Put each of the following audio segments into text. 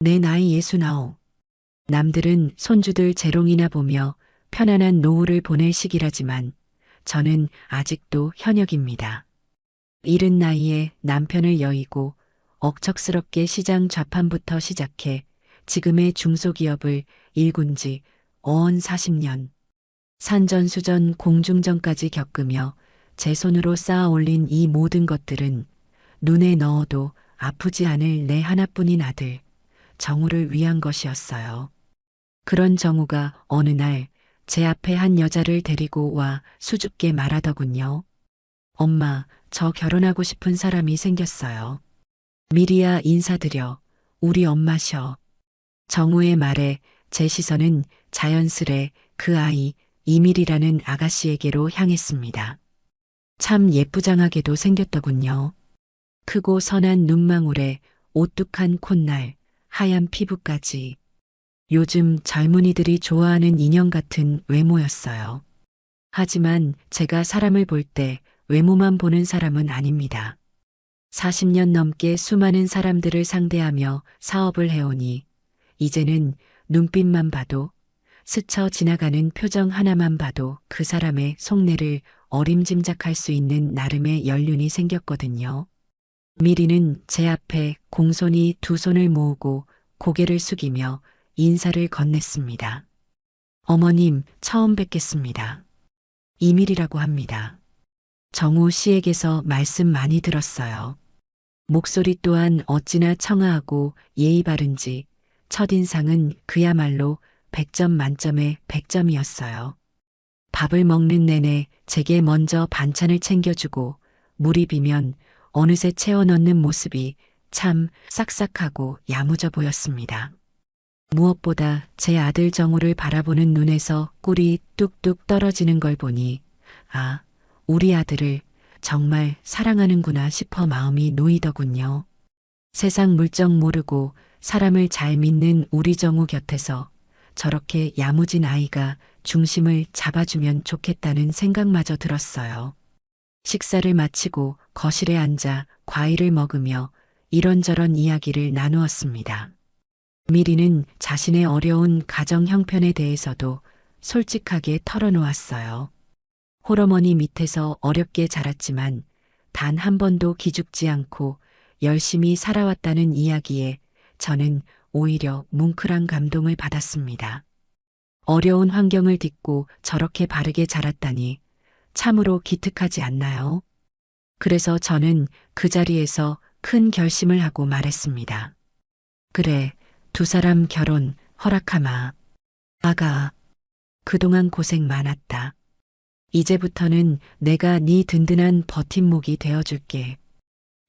내 나이 69. 남들은 손주들 재롱이나 보며 편안한 노후를 보낼 시기라지만 저는 아직도 현역입니다. 이른 나이에 남편을 여의고 억척스럽게 시장 좌판부터 시작해 지금의 중소기업을 일군 지 어언 40년, 산전수전 공중전까지 겪으며 제 손으로 쌓아 올린 이 모든 것들은 눈에 넣어도 아프지 않을 내 하나뿐인 아들, 정우를 위한 것이었어요. 그런 정우가 어느 날 제 앞에 한 여자를 데리고 와 수줍게 말하더군요. 엄마, 저 결혼하고 싶은 사람이 생겼어요. 미리야 인사드려. 우리 엄마셔. 정우의 말에 제 시선은 자연스레 그 아이 이밀이라는 아가씨에게로 향했습니다. 참 예쁘장하게도 생겼더군요. 크고 선한 눈망울에 오뚝한 콧날, 하얀 피부까지. 요즘 젊은이들이 좋아하는 인형 같은 외모였어요. 하지만 제가 사람을 볼 때 외모만 보는 사람은 아닙니다. 40년 넘게 수많은 사람들을 상대하며 사업을 해오니 이제는 눈빛만 봐도 스쳐 지나가는 표정 하나만 봐도 그 사람의 속내를 어림짐작할 수 있는 나름의 연륜이 생겼거든요. 미리는 제 앞에 공손히 두 손을 모으고 고개를 숙이며 인사를 건넸습니다. 어머님, 처음 뵙겠습니다. 이밀이라고 합니다. 정우 씨에게서 말씀 많이 들었어요. 목소리 또한 어찌나 청아하고 예의 바른지 첫인상은 그야말로 100점 만점에 100점이었어요. 밥을 먹는 내내 제게 먼저 반찬을 챙겨주고 물이 비면 어느새 채워 넣는 모습이 참 싹싹하고 야무져 보였습니다. 무엇보다 제 아들 정우를 바라보는 눈에서 꿀이 뚝뚝 떨어지는 걸 보니 아, 우리 아들을 정말 사랑하는구나 싶어 마음이 놓이더군요. 세상 물정 모르고 사람을 잘 믿는 우리 정우 곁에서 저렇게 야무진 아이가 중심을 잡아주면 좋겠다는 생각마저 들었어요. 식사를 마치고 거실에 앉아 과일을 먹으며 이런저런 이야기를 나누었습니다. 미리는 자신의 어려운 가정 형편에 대해서도 솔직하게 털어놓았어요. 홀어머니 밑에서 어렵게 자랐지만 단 한 번도 기죽지 않고 열심히 살아왔다는 이야기에 저는 오히려 뭉클한 감동을 받았습니다. 어려운 환경을 딛고 저렇게 바르게 자랐다니 참으로 기특하지 않나요? 그래서 저는 그 자리에서 큰 결심을 하고 말했습니다. 그래, 두 사람 결혼 허락하마. 아가, 그동안 고생 많았다. 이제부터는 내가 네 든든한 버팀목이 되어줄게.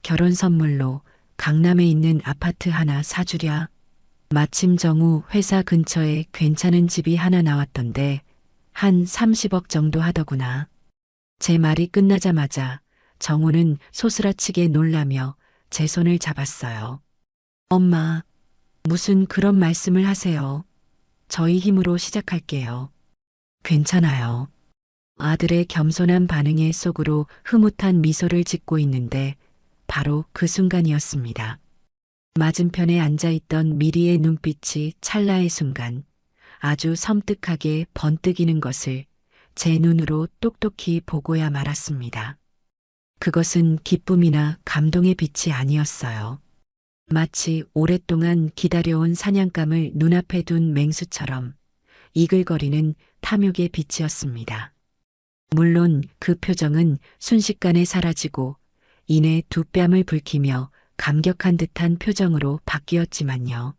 결혼 선물로 강남에 있는 아파트 하나 사주랴. 마침 정우 회사 근처에 괜찮은 집이 하나 나왔던데 한 30억 정도 하더구나. 제 말이 끝나자마자 정우는 소스라치게 놀라며 제 손을 잡았어요. 엄마, 무슨 그런 말씀을 하세요. 저희 힘으로 시작할게요. 괜찮아요. 아들의 겸손한 반응에 속으로 흐뭇한 미소를 짓고 있는데 바로 그 순간이었습니다. 맞은편에 앉아있던 미리의 눈빛이 찰나의 순간 아주 섬뜩하게 번뜩이는 것을 제 눈으로 똑똑히 보고야 말았습니다. 그것은 기쁨이나 감동의 빛이 아니었어요. 마치 오랫동안 기다려온 사냥감을 눈앞에 둔 맹수처럼 이글거리는 탐욕의 빛이었습니다. 물론 그 표정은 순식간에 사라지고 이내 두 뺨을 붉히며 감격한 듯한 표정으로 바뀌었지만요.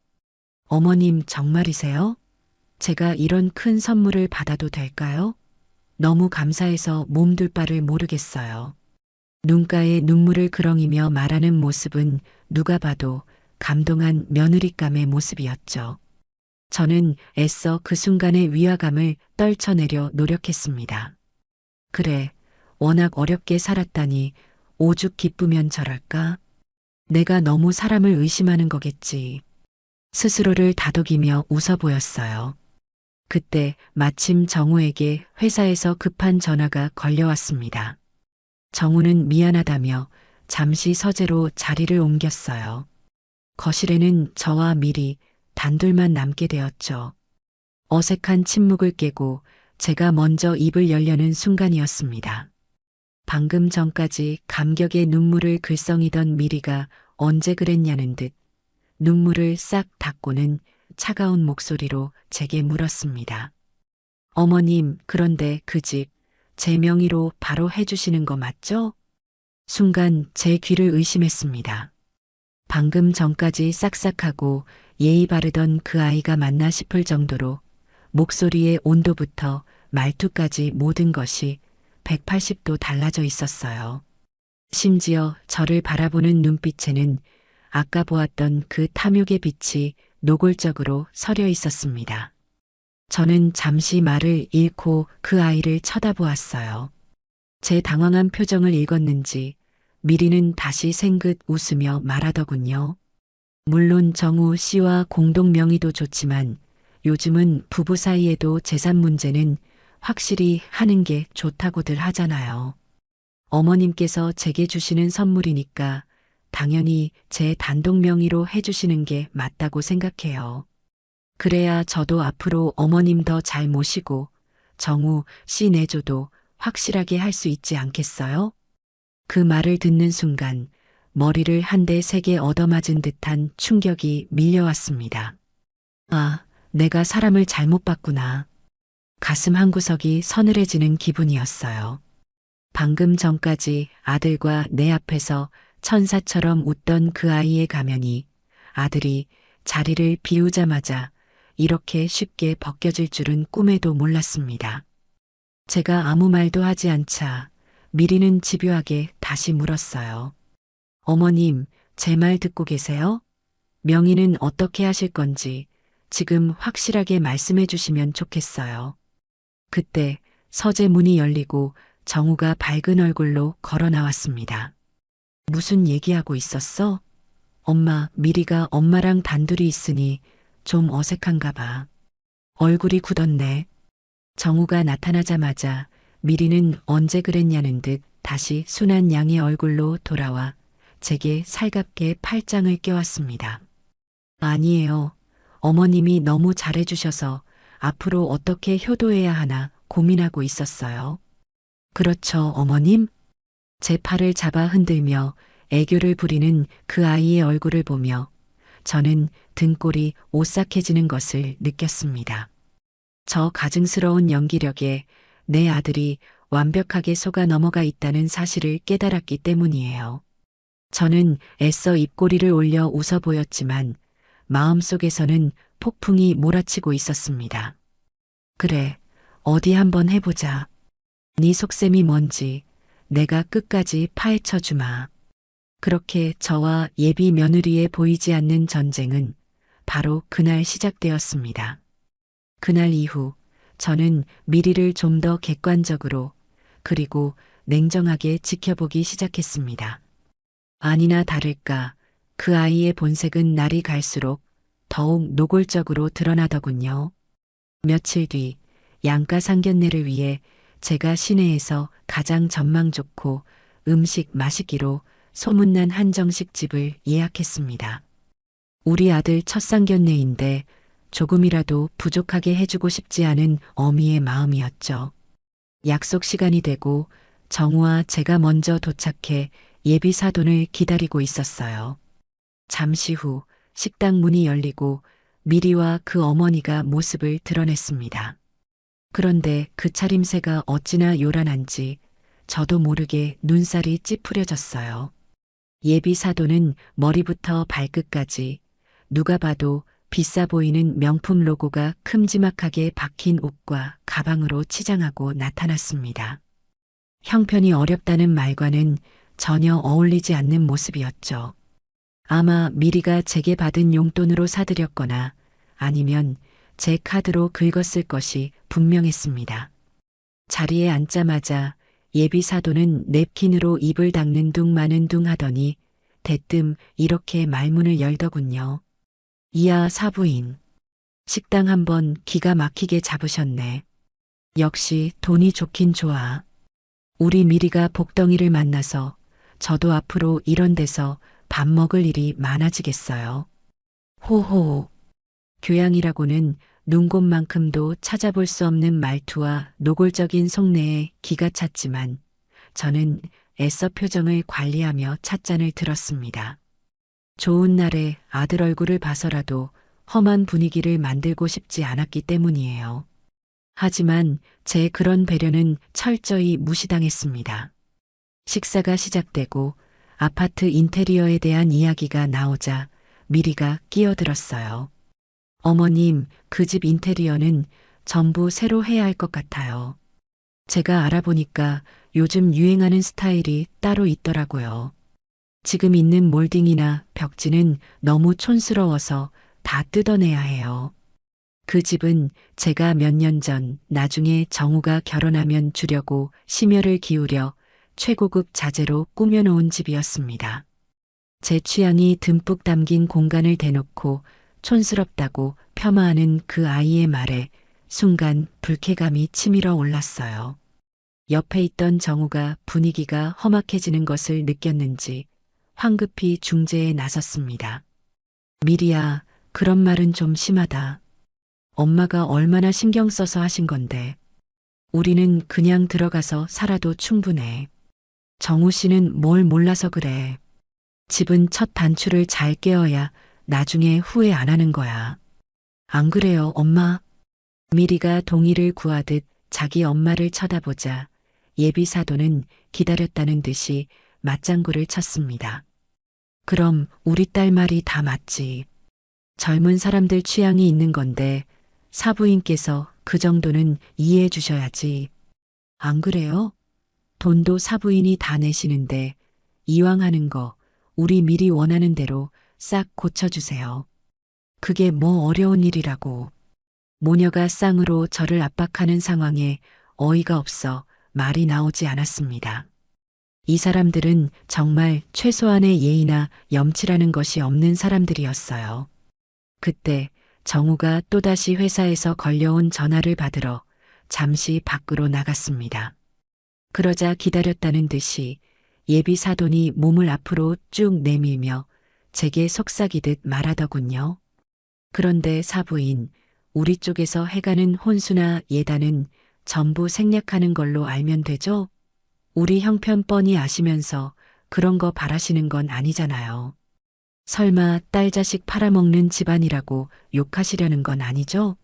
어머님 정말이세요? 제가 이런 큰 선물을 받아도 될까요? 너무 감사해서 몸둘 바를 모르겠어요. 눈가에 눈물을 그렁이며 말하는 모습은 누가 봐도 감동한 며느리감의 모습이었죠. 저는 애써 그 순간의 위화감을 떨쳐내려 노력했습니다. 그래, 워낙 어렵게 살았다니 오죽 기쁘면 저럴까? 내가 너무 사람을 의심하는 거겠지. 스스로를 다독이며 웃어 보였어요. 그때 마침 정우에게 회사에서 급한 전화가 걸려왔습니다. 정우는 미안하다며 잠시 서재로 자리를 옮겼어요. 거실에는 저와 미리 단둘만 남게 되었죠. 어색한 침묵을 깨고 제가 먼저 입을 열려는 순간이었습니다. 방금 전까지 감격의 눈물을 글썽이던 미리가 언제 그랬냐는 듯 눈물을 싹 닦고는 차가운 목소리로 제게 물었습니다. 어머님, 그런데 그 집 제 명의로 바로 해주시는 거 맞죠? 순간 제 귀를 의심했습니다. 방금 전까지 싹싹하고 예의 바르던 그 아이가 맞나 싶을 정도로 목소리의 온도부터 말투까지 모든 것이 180도 달라져 있었어요. 심지어 저를 바라보는 눈빛에는 아까 보았던 그 탐욕의 빛이 노골적으로 서려 있었습니다. 저는 잠시 말을 잃고 그 아이를 쳐다보았어요. 제 당황한 표정을 읽었는지 미리는 다시 생긋 웃으며 말하더군요. 물론 정우 씨와 공동 명의도 좋지만 요즘은 부부 사이에도 재산 문제는 확실히 하는 게 좋다고들 하잖아요. 어머님께서 제게 주시는 선물이니까 당연히 제 단독 명의로 해주시는 게 맞다고 생각해요. 그래야 저도 앞으로 어머님 더 잘 모시고 정우 씨 내조도 확실하게 할 수 있지 않겠어요? 그 말을 듣는 순간 머리를 한 대 세게 얻어맞은 듯한 충격이 밀려왔습니다. 아, 내가 사람을 잘못 봤구나. 가슴 한구석이 서늘해지는 기분이었어요. 방금 전까지 아들과 내 앞에서 천사처럼 웃던 그 아이의 가면이 아들이 자리를 비우자마자 이렇게 쉽게 벗겨질 줄은 꿈에도 몰랐습니다. 제가 아무 말도 하지 않자 미리는 집요하게 다시 물었어요. 어머님, 제 말 듣고 계세요? 명의는 어떻게 하실 건지 지금 확실하게 말씀해 주시면 좋겠어요. 그때 서재 문이 열리고 정우가 밝은 얼굴로 걸어 나왔습니다. 무슨 얘기하고 있었어? 엄마, 미리가 엄마랑 단둘이 있으니 좀 어색한가 봐. 얼굴이 굳었네. 정우가 나타나자마자 미리는 언제 그랬냐는 듯 다시 순한 양의 얼굴로 돌아와 제게 살갑게 팔짱을 껴왔습니다. 아니에요. 어머님이 너무 잘해주셔서 앞으로 어떻게 효도해야 하나 고민하고 있었어요. 그렇죠, 어머님? 제 팔을 잡아 흔들며 애교를 부리는 그 아이의 얼굴을 보며 저는 등골이 오싹해지는 것을 느꼈습니다. 저 가증스러운 연기력에 내 아들이 완벽하게 속아 넘어가 있다는 사실을 깨달았기 때문이에요. 저는 애써 입꼬리를 올려 웃어 보였지만 마음속에서는 폭풍이 몰아치고 있었습니다. 그래, 어디 한번 해보자. 네 속셈이 뭔지 내가 끝까지 파헤쳐 주마. 그렇게 저와 예비 며느리에 보이지 않는 전쟁은 바로 그날 시작되었습니다. 그날 이후 저는 미리를 좀 더 객관적으로 그리고 냉정하게 지켜보기 시작했습니다. 아니나 다를까 그 아이의 본색은 날이 갈수록 더욱 노골적으로 드러나더군요. 며칠 뒤 양가 상견례를 위해 제가 시내에서 가장 전망 좋고 음식 맛있기로 소문난 한정식 집을 예약했습니다. 우리 아들 첫 상견례인데 조금이라도 부족하게 해주고 싶지 않은 어미의 마음이었죠. 약속 시간이 되고 정우와 제가 먼저 도착해 예비 사돈을 기다리고 있었어요. 잠시 후 식당 문이 열리고 미리와 그 어머니가 모습을 드러냈습니다. 그런데 그 차림새가 어찌나 요란한지 저도 모르게 눈살이 찌푸려졌어요. 예비 사돈은 머리부터 발끝까지 누가 봐도 비싸 보이는 명품 로고가 큼지막하게 박힌 옷과 가방으로 치장하고 나타났습니다. 형편이 어렵다는 말과는 전혀 어울리지 않는 모습이었죠. 아마 미리가 제게 받은 용돈으로 사들였거나 아니면 제 카드로 긁었을 것이 분명했습니다. 자리에 앉자마자 예비 사돈은 냅킨으로 입을 닦는 둥 마는 둥 하더니 대뜸 이렇게 말문을 열더군요. 이야 사부인. 식당 한번 기가 막히게 잡으셨네. 역시 돈이 좋긴 좋아. 우리 미리가 복덩이를 만나서 저도 앞으로 이런 데서 밥 먹을 일이 많아지겠어요. 호호. 교양이라고는 눈곱만큼도 찾아볼 수 없는 말투와 노골적인 속내에 기가 찼지만 저는 애써 표정을 관리하며 찻잔을 들었습니다. 좋은 날에 아들 얼굴을 봐서라도 험한 분위기를 만들고 싶지 않았기 때문이에요. 하지만 제 그런 배려는 철저히 무시당했습니다. 식사가 시작되고 아파트 인테리어에 대한 이야기가 나오자 미리가 끼어들었어요. 어머님, 그 집 인테리어는 전부 새로 해야 할 것 같아요. 제가 알아보니까 요즘 유행하는 스타일이 따로 있더라고요. 지금 있는 몰딩이나 벽지는 너무 촌스러워서 다 뜯어내야 해요. 그 집은 제가 몇 년 전 나중에 정우가 결혼하면 주려고 심혈을 기울여 최고급 자재로 꾸며놓은 집이었습니다. 제 취향이 듬뿍 담긴 공간을 대놓고 촌스럽다고 폄하하는 그 아이의 말에 순간 불쾌감이 치밀어 올랐어요. 옆에 있던 정우가 분위기가 험악해지는 것을 느꼈는지 황급히 중재에 나섰습니다. 미리야, 그런 말은 좀 심하다. 엄마가 얼마나 신경 써서 하신 건데. 우리는 그냥 들어가서 살아도 충분해. 정우 씨는 뭘 몰라서 그래. 집은 첫 단추를 잘 꿰어야 나중에 후회 안 하는 거야. 안 그래요, 엄마? 미리가 동의를 구하듯 자기 엄마를 쳐다보자 예비 사돈은 기다렸다는 듯이 맞장구를 쳤습니다. 그럼 우리 딸 말이 다 맞지. 젊은 사람들 취향이 있는 건데 사부인께서 그 정도는 이해해 주셔야지. 안 그래요? 돈도 사부인이 다 내시는데 이왕 하는 거 우리 미리 원하는 대로 싹 고쳐주세요. 그게 뭐 어려운 일이라고. 모녀가 쌍으로 저를 압박하는 상황에 어이가 없어 말이 나오지 않았습니다. 이 사람들은 정말 최소한의 예의나 염치라는 것이 없는 사람들이었어요. 그때 정우가 또다시 회사에서 걸려온 전화를 받으러 잠시 밖으로 나갔습니다. 그러자 기다렸다는 듯이 예비 사돈이 몸을 앞으로 쭉 내밀며 제게 속삭이듯 말하더군요. 그런데 사부인, 우리 쪽에서 해가는 혼수나 예단은 전부 생략하는 걸로 알면 되죠? 우리 형편 뻔히 아시면서 그런 거 바라시는 건 아니잖아요. 설마 딸 자식 팔아먹는 집안이라고 욕하시려는 건 아니죠?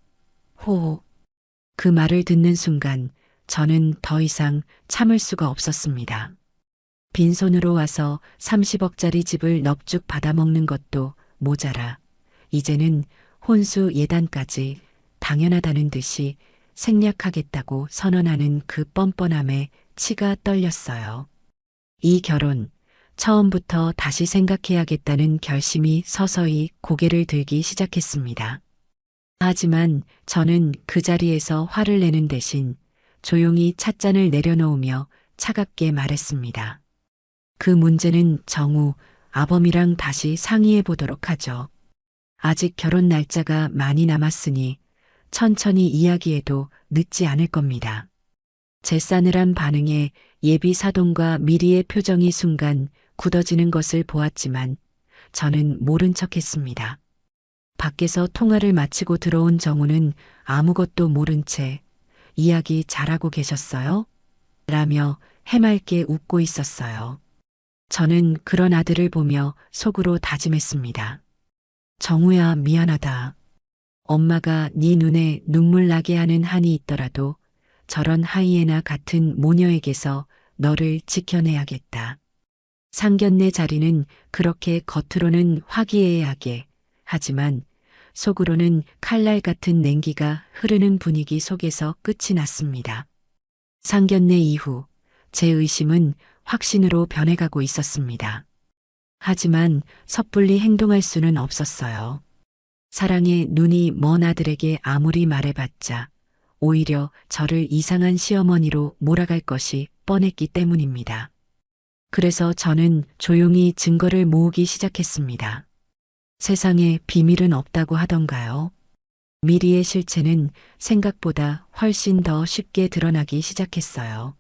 호. 그 말을 듣는 순간 저는 더 이상 참을 수가 없었습니다. 빈손으로 와서 30억짜리 집을 넙죽 받아먹는 것도 모자라 이제는 혼수 예단까지 당연하다는 듯이 생략하겠다고 선언하는 그 뻔뻔함에 치가 떨렸어요. 이 결혼, 처음부터 다시 생각해야겠다는 결심이 서서히 고개를 들기 시작했습니다. 하지만 저는 그 자리에서 화를 내는 대신 조용히 찻잔을 내려놓으며 차갑게 말했습니다. 그 문제는 정우, 아범이랑 다시 상의해 보도록 하죠. 아직 결혼 날짜가 많이 남았으니 천천히 이야기해도 늦지 않을 겁니다. 제 싸늘한 반응에 예비 사돈과 미리의 표정이 순간 굳어지는 것을 보았지만 저는 모른 척했습니다. 밖에서 통화를 마치고 들어온 정우는 아무것도 모른 채 이야기 잘하고 계셨어요? 라며 해맑게 웃고 있었어요. 저는 그런 아들을 보며 속으로 다짐했습니다. 정우야, 미안하다. 엄마가 네 눈에 눈물 나게 하는 한이 있더라도 저런 하이에나 같은 모녀에게서 너를 지켜내야겠다. 상견례 자리는 그렇게 겉으로는 화기애애하게 하지만 속으로는 칼날 같은 냉기가 흐르는 분위기 속에서 끝이 났습니다. 상견례 이후 제 의심은 확신으로 변해가고 있었습니다. 하지만 섣불리 행동할 수는 없었어요. 사랑의 눈이 먼 아들에게 아무리 말해봤자 오히려 저를 이상한 시어머니로 몰아갈 것이 뻔했기 때문입니다. 그래서 저는 조용히 증거를 모으기 시작했습니다. 세상에 비밀은 없다고 하던가요? 미리의 실체는 생각보다 훨씬 더 쉽게 드러나기 시작했어요.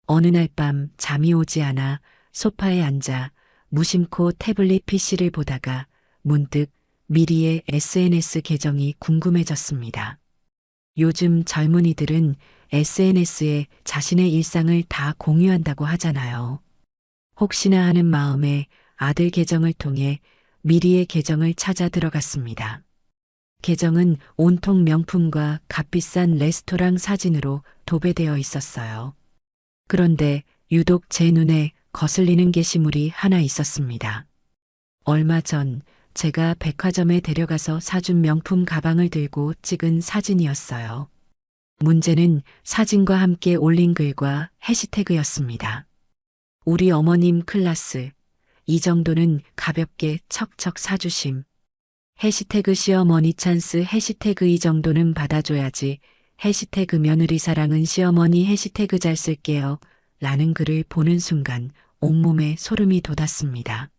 어느 날 밤 잠이 오지 않아 소파에 앉아 무심코 태블릿 PC를 보다가 문득 미리의 SNS 계정이 궁금해졌습니다. 요즘 젊은이들은 SNS에 자신의 일상을 다 공유한다고 하잖아요. 혹시나 하는 마음에 아들 계정을 통해 미리의 계정을 찾아 들어갔습니다. 계정은 온통 명품과 값비싼 레스토랑 사진으로 도배되어 있었어요. 그런데 유독 제 눈에 거슬리는 게시물이 하나 있었습니다. 얼마 전 제가 백화점에 데려가서 사준 명품 가방을 들고 찍은 사진이었어요. 문제는 사진과 함께 올린 글과 해시태그였습니다. 우리 어머님 클라스, 이 정도는 가볍게 척척 사주심. 해시태그 시어머니 찬스, 해시태그 이 정도는 받아줘야지. 해시태그 며느리 사랑은 시어머니, 해시태그 잘 쓸게요. 라는 글을 보는 순간 온몸에 소름이 돋았습니다.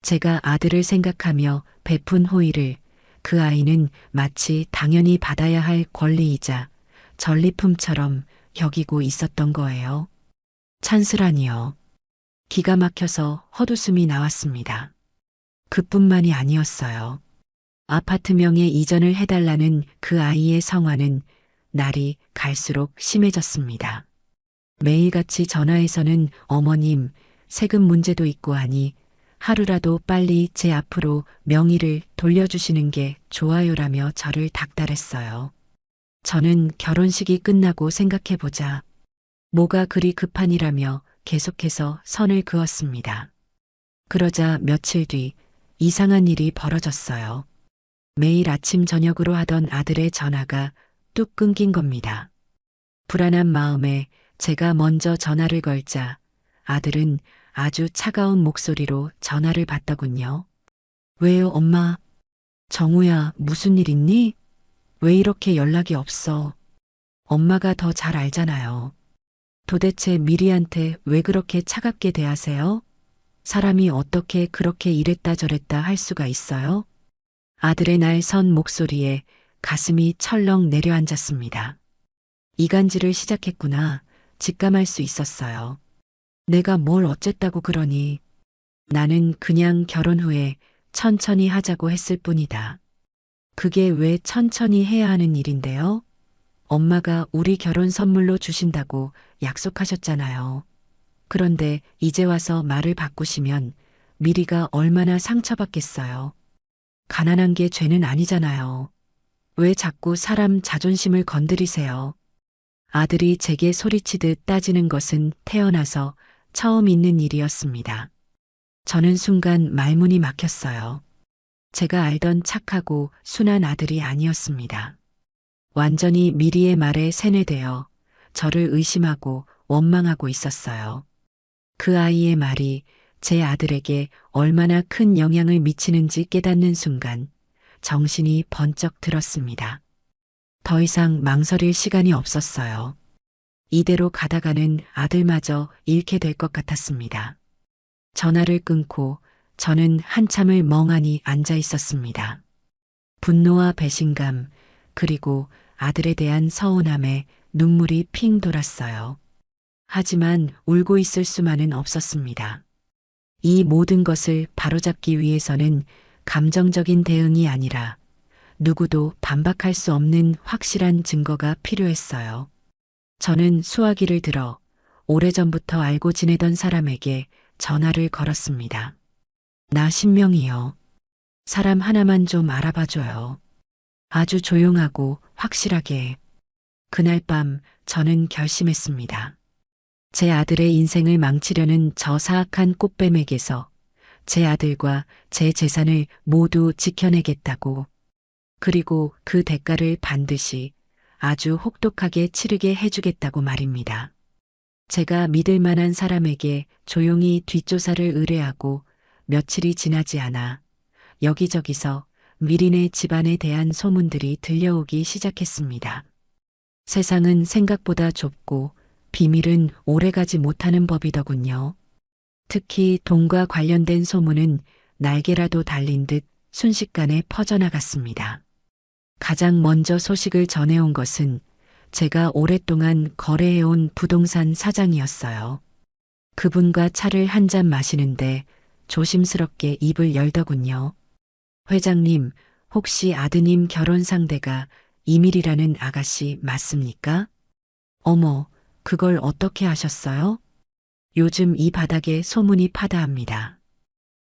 제가 아들을 생각하며 베푼 호의를 그 아이는 마치 당연히 받아야 할 권리이자 전리품처럼 여기고 있었던 거예요. 찬스라니요. 기가 막혀서 헛웃음이 나왔습니다. 그뿐만이 아니었어요. 아파트명에 이전을 해달라는 그 아이의 성화는 날이 갈수록 심해졌습니다. 매일같이 전화해서는 어머님, 세금 문제도 있고 하니 하루라도 빨리 제 앞으로 명의를 돌려주시는 게 좋아요라며 저를 닥달했어요. 저는 결혼식이 끝나고 생각해보자. 뭐가 그리 급하니라며 계속해서 선을 그었습니다. 그러자 며칠 뒤 이상한 일이 벌어졌어요. 매일 아침 저녁으로 하던 아들의 전화가 뚝 끊긴 겁니다. 불안한 마음에 제가 먼저 전화를 걸자 아들은 아주 차가운 목소리로 전화를 받더군요. 왜요, 엄마? 정우야, 무슨 일 있니? 왜 이렇게 연락이 없어? 엄마가 더 잘 알잖아요. 도대체 미리한테 왜 그렇게 차갑게 대하세요? 사람이 어떻게 그렇게 이랬다 저랬다 할 수가 있어요? 아들의 날 선 목소리에 가슴이 철렁 내려앉았습니다. 이간질을 시작했구나. 직감할 수 있었어요. 내가 뭘 어쨌다고 그러니. 나는 그냥 결혼 후에 천천히 하자고 했을 뿐이다. 그게 왜 천천히 해야 하는 일인데요? 엄마가 우리 결혼 선물로 주신다고 약속하셨잖아요. 그런데 이제 와서 말을 바꾸시면 미리가 얼마나 상처받겠어요. 가난한 게 죄는 아니잖아요. 왜 자꾸 사람 자존심을 건드리세요? 아들이 제게 소리치듯 따지는 것은 태어나서 처음 있는 일이었습니다. 저는 순간 말문이 막혔어요. 제가 알던 착하고 순한 아들이 아니었습니다. 완전히 미리의 말에 세뇌되어 저를 의심하고 원망하고 있었어요. 그 아이의 말이 제 아들에게 얼마나 큰 영향을 미치는지 깨닫는 순간 정신이 번쩍 들었습니다. 더 이상 망설일 시간이 없었어요. 이대로 가다가는 아들마저 잃게 될 것 같았습니다. 전화를 끊고 저는 한참을 멍하니 앉아 있었습니다. 분노와 배신감, 그리고 아들에 대한 서운함에 눈물이 핑 돌았어요. 하지만 울고 있을 수만은 없었습니다. 이 모든 것을 바로잡기 위해서는 감정적인 대응이 아니라 누구도 반박할 수 없는 확실한 증거가 필요했어요. 저는 수화기를 들어 오래전부터 알고 지내던 사람에게 전화를 걸었습니다. 나 신명이요. 사람 하나만 좀 알아봐줘요. 아주 조용하고 확실하게. 그날 밤 저는 결심했습니다. 제 아들의 인생을 망치려는 저 사악한 꽃뱀에게서 제 아들과 제 재산을 모두 지켜내겠다고. 그리고 그 대가를 반드시 아주 혹독하게 치르게 해주겠다고 말입니다. 제가 믿을 만한 사람에게 조용히 뒷조사를 의뢰하고 며칠이 지나지 않아 여기저기서 미린의 집안에 대한 소문들이 들려오기 시작했습니다. 세상은 생각보다 좁고 비밀은 오래가지 못하는 법이더군요. 특히 돈과 관련된 소문은 날개라도 달린 듯 순식간에 퍼져나갔습니다. 가장 먼저 소식을 전해온 것은 제가 오랫동안 거래해온 부동산 사장이었어요. 그분과 차를 한 잔 마시는데 조심스럽게 입을 열더군요. 회장님, 혹시 아드님 결혼 상대가 이밀이라는 아가씨 맞습니까? 어머, 그걸 어떻게 아셨어요? 요즘 이 바닥에 소문이 파다합니다.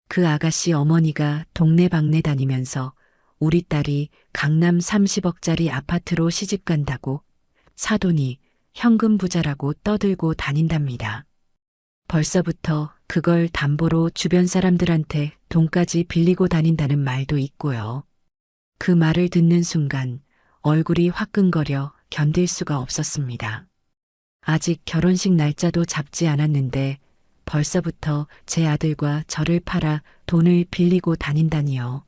그 아가씨 어머니가 동네방네 다니면서 우리 딸이 강남 30억짜리 아파트로 시집 간다고 사돈이 현금 부자라고 떠들고 다닌답니다. 벌써부터 그걸 담보로 주변 사람들한테 돈까지 빌리고 다닌다는 말도 있고요. 그 말을 듣는 순간 얼굴이 화끈거려 견딜 수가 없었습니다. 아직 결혼식 날짜도 잡지 않았는데 벌써부터 제 아들과 저를 팔아 돈을 빌리고 다닌다니요.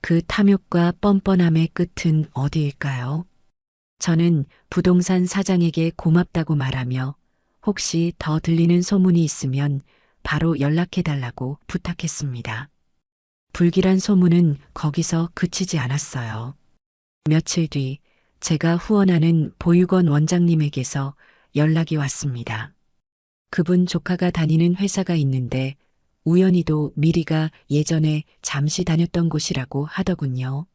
그 탐욕과 뻔뻔함의 끝은 어디일까요? 저는 부동산 사장에게 고맙다고 말하며 혹시 더 들리는 소문이 있으면 바로 연락해달라고 부탁했습니다. 불길한 소문은 거기서 그치지 않았어요. 며칠 뒤 제가 후원하는 보육원 원장님에게서 연락이 왔습니다. 그분 조카가 다니는 회사가 있는데 우연히도 미리가 예전에 잠시 다녔던 곳이라고 하더군요.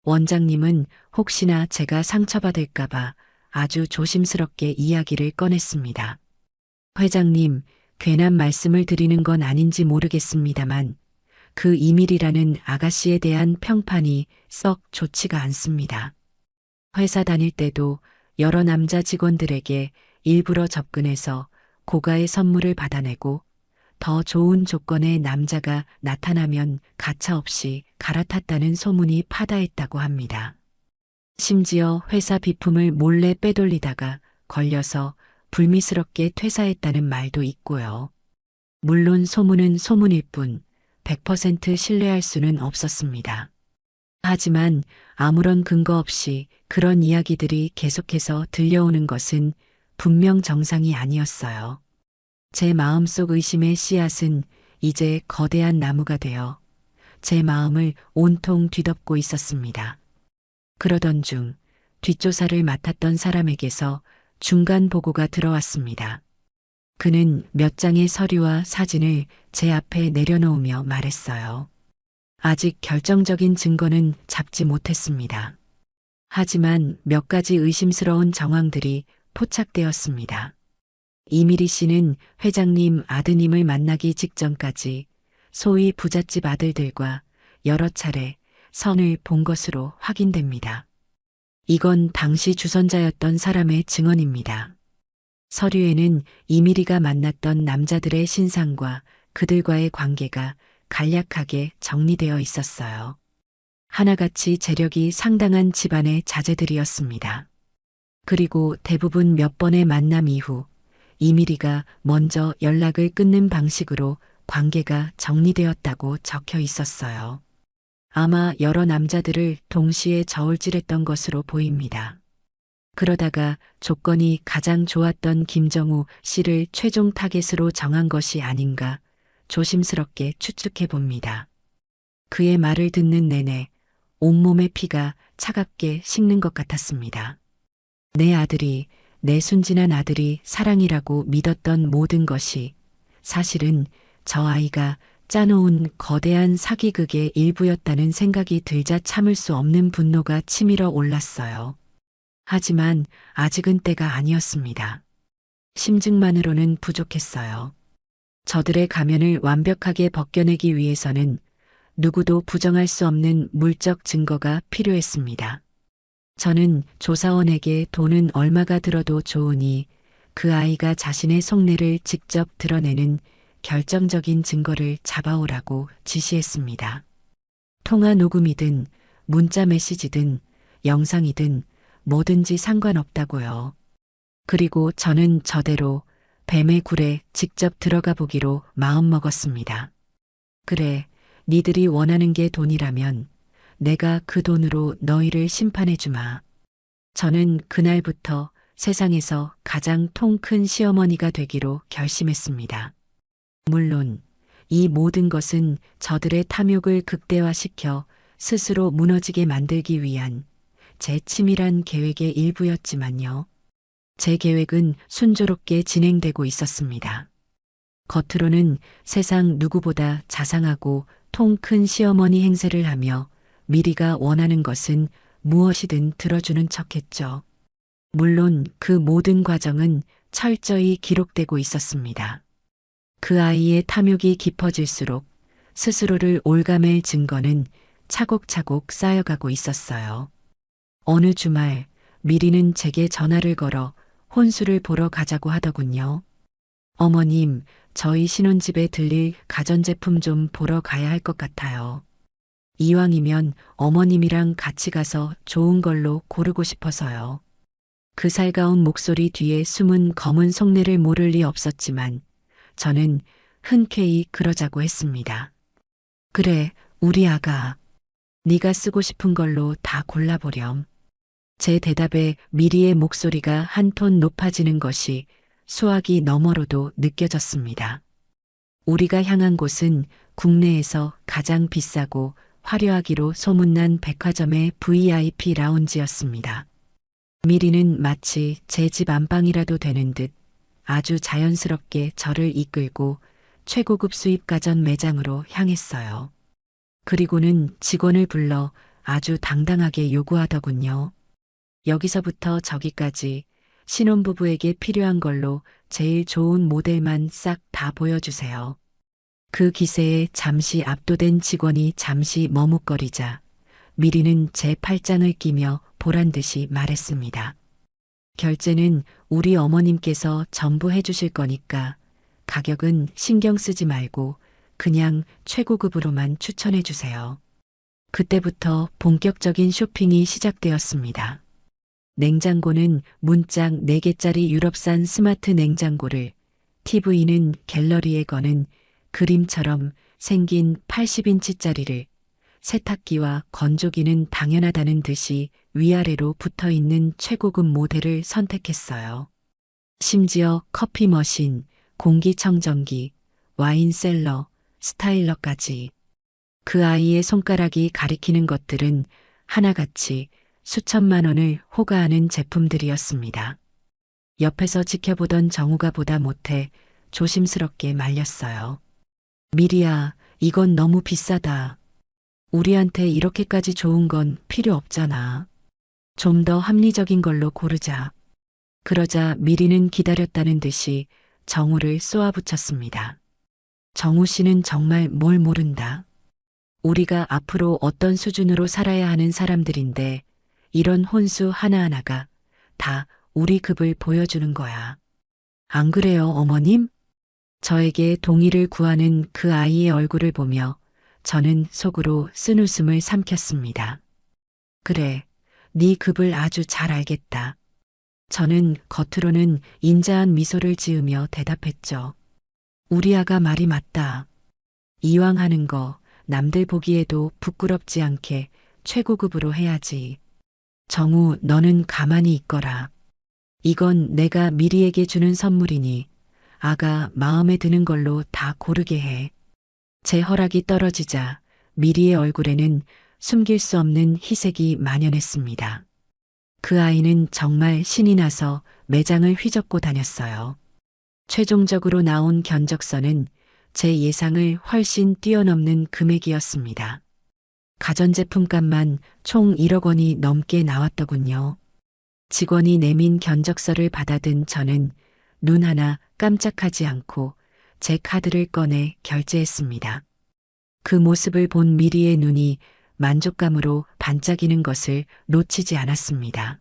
원장님은 혹시나 제가 상처받을까봐 아주 조심스럽게 이야기를 꺼냈습니다. 회장님, 괜한 말씀을 드리는 건 아닌지 모르겠습니다만 그 이밀이라는 아가씨에 대한 평판이 썩 좋지가 않습니다. 회사 다닐 때도 여러 남자 직원들에게 일부러 접근해서 고가의 선물을 받아내고 더 좋은 조건의 남자가 나타나면 가차없이 갈아탔다는 소문이 파다했다고 합니다. 심지어 회사 비품을 몰래 빼돌리다가 걸려서 불미스럽게 퇴사했다는 말도 있고요. 물론 소문은 소문일 뿐 100% 신뢰할 수는 없었습니다. 하지만 아무런 근거 없이 그런 이야기들이 계속해서 들려오는 것은 분명 정상이 아니었어요. 제 마음속 의심의 씨앗은 이제 거대한 나무가 되어 제 마음을 온통 뒤덮고 있었습니다. 그러던 중 뒷조사를 맡았던 사람에게서 중간 보고가 들어왔습니다. 그는 몇 장의 서류와 사진을 제 앞에 내려놓으며 말했어요. 아직 결정적인 증거는 잡지 못했습니다. 하지만 몇 가지 의심스러운 정황들이 포착되었습니다. 이미리 씨는 회장님 아드님을 만나기 직전까지 소위 부잣집 아들들과 여러 차례 선을 본 것으로 확인됩니다. 이건 당시 주선자였던 사람의 증언입니다. 서류에는 이미리가 만났던 남자들의 신상과 그들과의 관계가 간략하게 정리되어 있었어요. 하나같이 재력이 상당한 집안의 자제들이었습니다. 그리고 대부분 몇 번의 만남 이후 이미리가 먼저 연락을 끊는 방식으로 관계가 정리되었다고 적혀 있었어요. 아마 여러 남자들을 동시에 저울질했던 것으로 보입니다. 그러다가 조건이 가장 좋았던 김정우 씨를 최종 타겟으로 정한 것이 아닌가 조심스럽게 추측해 봅니다. 그의 말을 듣는 내내 온몸의 피가 차갑게 식는 것 같았습니다. 내 아들이, 내 순진한 아들이 사랑이라고 믿었던 모든 것이 사실은 저 아이가 짜놓은 거대한 사기극의 일부였다는 생각이 들자 참을 수 없는 분노가 치밀어 올랐어요. 하지만 아직은 때가 아니었습니다. 심증만으로는 부족했어요. 저들의 가면을 완벽하게 벗겨내기 위해서는 누구도 부정할 수 없는 물적 증거가 필요했습니다. 저는 조사원에게 돈은 얼마가 들어도 좋으니 그 아이가 자신의 속내를 직접 드러내는 결정적인 증거를 잡아오라고 지시했습니다. 통화 녹음이든 문자 메시지든 영상이든 뭐든지 상관없다고요. 그리고 저는 저대로 뱀의 굴에 직접 들어가 보기로 마음먹었습니다. 그래, 니들이 원하는 게 돈이라면 내가 그 돈으로 너희를 심판해 주마. 저는 그날부터 세상에서 가장 통 큰 시어머니가 되기로 결심했습니다. 물론 이 모든 것은 저들의 탐욕을 극대화시켜 스스로 무너지게 만들기 위한 제 치밀한 계획의 일부였지만요. 제 계획은 순조롭게 진행되고 있었습니다. 겉으로는 세상 누구보다 자상하고 통 큰 시어머니 행세를 하며 미리가 원하는 것은 무엇이든 들어주는 척했죠. 물론 그 모든 과정은 철저히 기록되고 있었습니다. 그 아이의 탐욕이 깊어질수록 스스로를 올가맬 증거는 차곡차곡 쌓여가고 있었어요. 어느 주말 미리는 제게 전화를 걸어 혼수를 보러 가자고 하더군요. 어머님, 저희 신혼집에 들릴 가전제품 좀 보러 가야 할 것 같아요. 이왕이면 어머님이랑 같이 가서 좋은 걸로 고르고 싶어서요. 그 살가운 목소리 뒤에 숨은 검은 속내를 모를 리 없었지만 저는 흔쾌히 그러자고 했습니다. 그래, 우리 아가. 네가 쓰고 싶은 걸로 다 골라보렴. 제 대답에 미리의 목소리가 한 톤 높아지는 것이 수화기 너머로도 느껴졌습니다. 우리가 향한 곳은 국내에서 가장 비싸고 화려하기로 소문난 백화점의 VIP 라운지였습니다. 미리는 마치 제 집 안방이라도 되는 듯 아주 자연스럽게 저를 이끌고 최고급 수입 가전 매장으로 향했어요. 그리고는 직원을 불러 아주 당당하게 요구하더군요. 여기서부터 저기까지 신혼부부에게 필요한 걸로 제일 좋은 모델만 싹 다 보여주세요. 그 기세에 잠시 압도된 직원이 잠시 머뭇거리자 미리는 제 팔짱을 끼며 보란 듯이 말했습니다. 결제는 우리 어머님께서 전부 해주실 거니까 가격은 신경 쓰지 말고 그냥 최고급으로만 추천해 주세요. 그때부터 본격적인 쇼핑이 시작되었습니다. 냉장고는 문짝 4개짜리 유럽산 스마트 냉장고를, TV는 갤러리에 거는 그림처럼 생긴 80인치짜리를, 세탁기와 건조기는 당연하다는 듯이 위아래로 붙어 있는 최고급 모델을 선택했어요. 심지어 커피 머신, 공기청정기, 와인셀러, 스타일러까지. 그 아이의 손가락이 가리키는 것들은 하나같이 수천만 원을 호가하는 제품들이었습니다. 옆에서 지켜보던 정우가 보다 못해 조심스럽게 말렸어요. 미리야, 이건 너무 비싸다. 우리한테 이렇게까지 좋은 건 필요 없잖아. 좀 더 합리적인 걸로 고르자. 그러자 미리는 기다렸다는 듯이 정우를 쏘아붙였습니다. 정우 씨는 정말 뭘 모른다. 우리가 앞으로 어떤 수준으로 살아야 하는 사람들인데 이런 혼수 하나하나가 다 우리 급을 보여주는 거야. 안 그래요, 어머님? 저에게 동의를 구하는 그 아이의 얼굴을 보며 저는 속으로 쓴웃음을 삼켰습니다. 그래, 네 급을 아주 잘 알겠다. 저는 겉으로는 인자한 미소를 지으며 대답했죠. 우리 아가 말이 맞다. 이왕 하는 거 남들 보기에도 부끄럽지 않게 최고급으로 해야지. 정우, 너는 가만히 있거라. 이건 내가 미리에게 주는 선물이니 아가 마음에 드는 걸로 다 고르게 해. 제 허락이 떨어지자 미리의 얼굴에는 숨길 수 없는 희색이 만연했습니다. 그 아이는 정말 신이 나서 매장을 휘젓고 다녔어요. 최종적으로 나온 견적서는 제 예상을 훨씬 뛰어넘는 금액이었습니다. 가전제품 값만 총 1억 원이 넘게 나왔더군요. 직원이 내민 견적서를 받아든 저는 눈 하나 깜짝하지 않고 제 카드를 꺼내 결제했습니다. 그 모습을 본 미리의 눈이 만족감으로 반짝이는 것을 놓치지 않았습니다.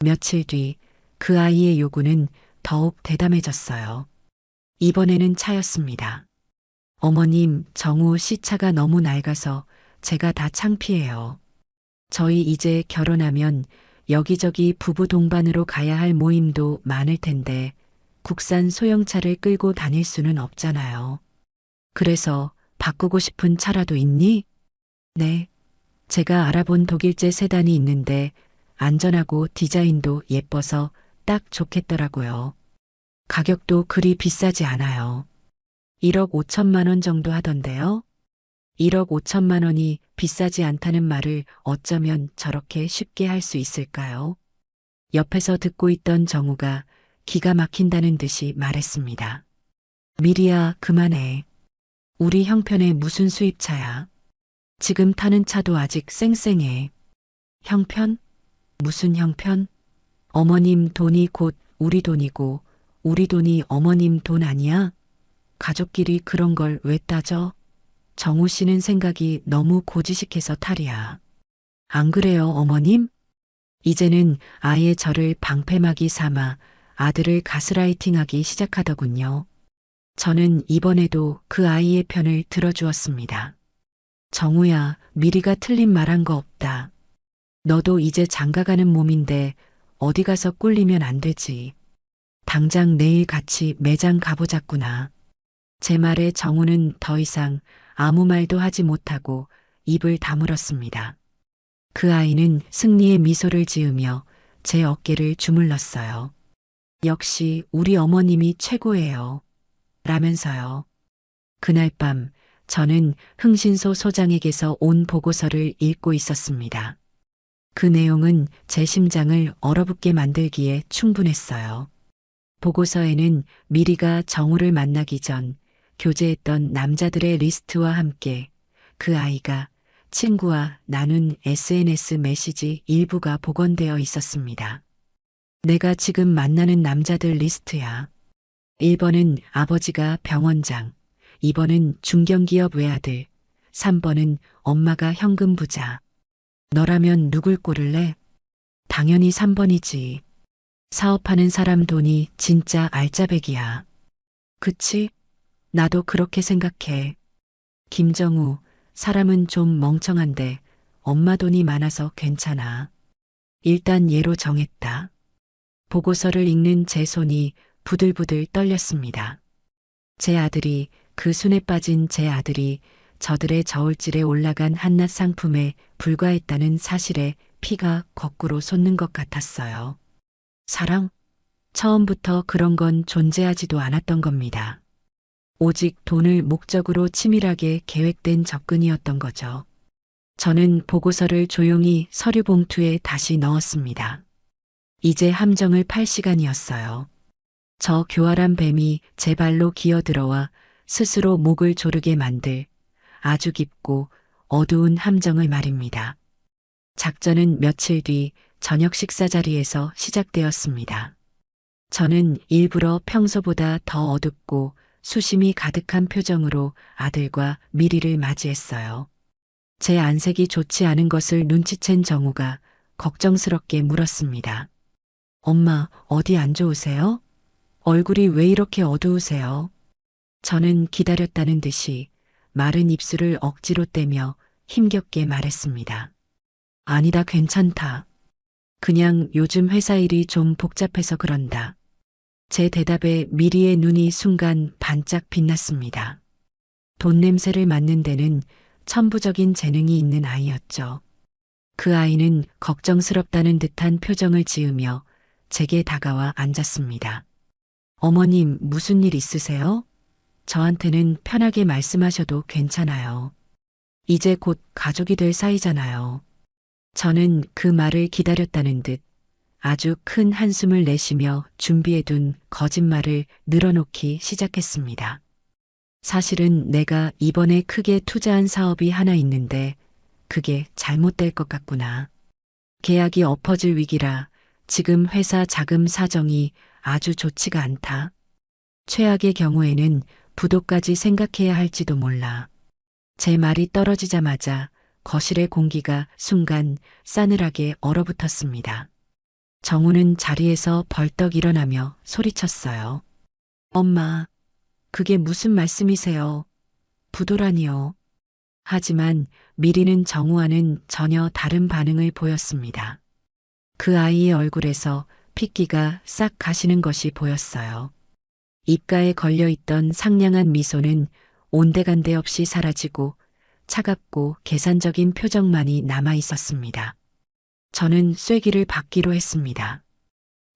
며칠 뒤 그 아이의 요구는 더욱 대담해졌어요. 이번에는 차였습니다. 어머님, 정우 씨 차가 너무 낡아서 제가 다 창피해요. 저희 이제 결혼하면 여기저기 부부 동반으로 가야 할 모임도 많을 텐데 국산 소형차를 끌고 다닐 수는 없잖아요. 그래서 바꾸고 싶은 차라도 있니? 네. 제가 알아본 독일제 세단이 있는데 안전하고 디자인도 예뻐서 딱 좋겠더라고요. 가격도 그리 비싸지 않아요. 1억 5천만 원 정도 하던데요. 1억 5천만 원이 비싸지 않다는 말을 어쩌면 저렇게 쉽게 할 수 있을까요? 옆에서 듣고 있던 정우가 기가 막힌다는 듯이 말했습니다. 미리야, 그만해. 우리 형편에 무슨 수입차야? 지금 타는 차도 아직 쌩쌩해. 형편? 무슨 형편? 어머님 돈이 곧 우리 돈이고 우리 돈이 어머님 돈 아니야? 가족끼리 그런 걸 왜 따져? 정우 씨는 생각이 너무 고지식해서 탈이야. 안 그래요, 어머님? 이제는 아예 저를 방패막이 삼아 아들을 가스라이팅하기 시작하더군요. 저는 이번에도 그 아이의 편을 들어주었습니다. 정우야, 미리가 틀린 말한 거 없다. 너도 이제 장가가는 몸인데 어디 가서 꿀리면 안 되지. 당장 내일 같이 매장 가보자꾸나. 제 말에 정우는 더 이상 아무 말도 하지 못하고 입을 다물었습니다. 그 아이는 승리의 미소를 지으며 제 어깨를 주물렀어요. 역시 우리 어머님이 최고예요. 라면서요. 그날 밤 저는 흥신소 소장에게서 온 보고서를 읽고 있었습니다. 그 내용은 제 심장을 얼어붙게 만들기에 충분했어요. 보고서에는 미리가 정우를 만나기 전 교제했던 남자들의 리스트와 함께 그 아이가 친구와 나눈 SNS 메시지 일부가 복원되어 있었습니다. 내가 지금 만나는 남자들 리스트야. 1번은 아버지가 병원장, 2번은 중견기업 외아들, 3번은 엄마가 현금 부자. 너라면 누굴 고를래? 당연히 3번이지. 사업하는 사람 돈이 진짜 알짜배기야. 그치? 나도 그렇게 생각해. 김정우, 사람은 좀 멍청한데 엄마 돈이 많아서 괜찮아. 일단 얘로 정했다. 보고서를 읽는 제 손이 부들부들 떨렸습니다. 제 아들이, 그 순에 빠진 제 아들이 저들의 저울질에 올라간 한낱 상품에 불과했다는 사실에 피가 거꾸로 솟는 것 같았어요. 사랑? 처음부터 그런 건 존재하지도 않았던 겁니다. 오직 돈을 목적으로 치밀하게 계획된 접근이었던 거죠. 저는 보고서를 조용히 서류 봉투에 다시 넣었습니다. 이제 함정을 팔 시간이었어요. 저 교활한 뱀이 제 발로 기어들어와 스스로 목을 조르게 만들 아주 깊고 어두운 함정을 말입니다. 작전은 며칠 뒤 저녁 식사 자리에서 시작되었습니다. 저는 일부러 평소보다 더 어둡고 수심이 가득한 표정으로 아들과 미리를 맞이했어요. 제 안색이 좋지 않은 것을 눈치챈 정우가 걱정스럽게 물었습니다. 엄마, 어디 안 좋으세요? 얼굴이 왜 이렇게 어두우세요? 저는 기다렸다는 듯이 마른 입술을 억지로 떼며 힘겹게 말했습니다. 아니다, 괜찮다. 그냥 요즘 회사 일이 좀 복잡해서 그런다. 제 대답에 미리의 눈이 순간 반짝 빛났습니다. 돈 냄새를 맡는 데는 천부적인 재능이 있는 아이였죠. 그 아이는 걱정스럽다는 듯한 표정을 지으며 제게 다가와 앉았습니다. 어머님, 무슨 일 있으세요? 저한테는 편하게 말씀하셔도 괜찮아요. 이제 곧 가족이 될 사이잖아요. 저는 그 말을 기다렸다는 듯 아주 큰 한숨을 내쉬며 준비해둔 거짓말을 늘어놓기 시작했습니다. 사실은 내가 이번에 크게 투자한 사업이 하나 있는데 그게 잘못될 것 같구나. 계약이 엎어질 위기라 지금 회사 자금 사정이 아주 좋지가 않다. 최악의 경우에는 부도까지 생각해야 할지도 몰라. 제 말이 떨어지자마자 거실의 공기가 순간 싸늘하게 얼어붙었습니다. 정우는 자리에서 벌떡 일어나며 소리쳤어요. 엄마, 그게 무슨 말씀이세요? 부도라니요. 하지만 미리는 정우와는 전혀 다른 반응을 보였습니다. 그 아이의 얼굴에서 핏기가 싹 가시는 것이 보였어요. 입가에 걸려있던 상냥한 미소는 온데간데 없이 사라지고 차갑고 계산적인 표정만이 남아 있었습니다. 저는 쐐기를 받기로 했습니다.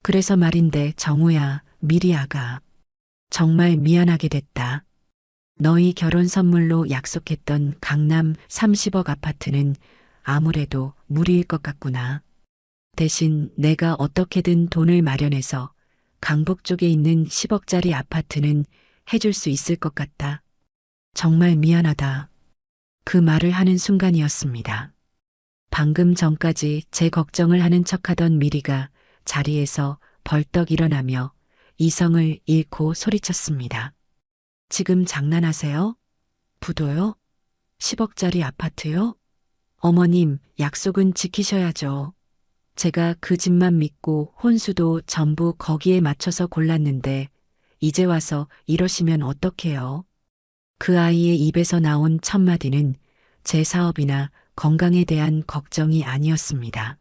그래서 말인데 정우야, 미리 아가. 정말 미안하게 됐다. 너희 결혼 선물로 약속했던 강남 30억 아파트는 아무래도 무리일 것 같구나. 대신 내가 어떻게든 돈을 마련해서 강북 쪽에 있는 10억짜리 아파트는 해줄 수 있을 것 같다. 정말 미안하다. 그 말을 하는 순간이었습니다. 방금 전까지 제 걱정을 하는 척하던 미리가 자리에서 벌떡 일어나며 이성을 잃고 소리쳤습니다. 지금 장난하세요? 부도요? 10억짜리 아파트요? 어머님, 약속은 지키셔야죠. 제가 그 집만 믿고 혼수도 전부 거기에 맞춰서 골랐는데 이제 와서 이러시면 어떡해요? 그 아이의 입에서 나온 첫마디는 제 사업이나 건강에 대한 걱정이 아니었습니다.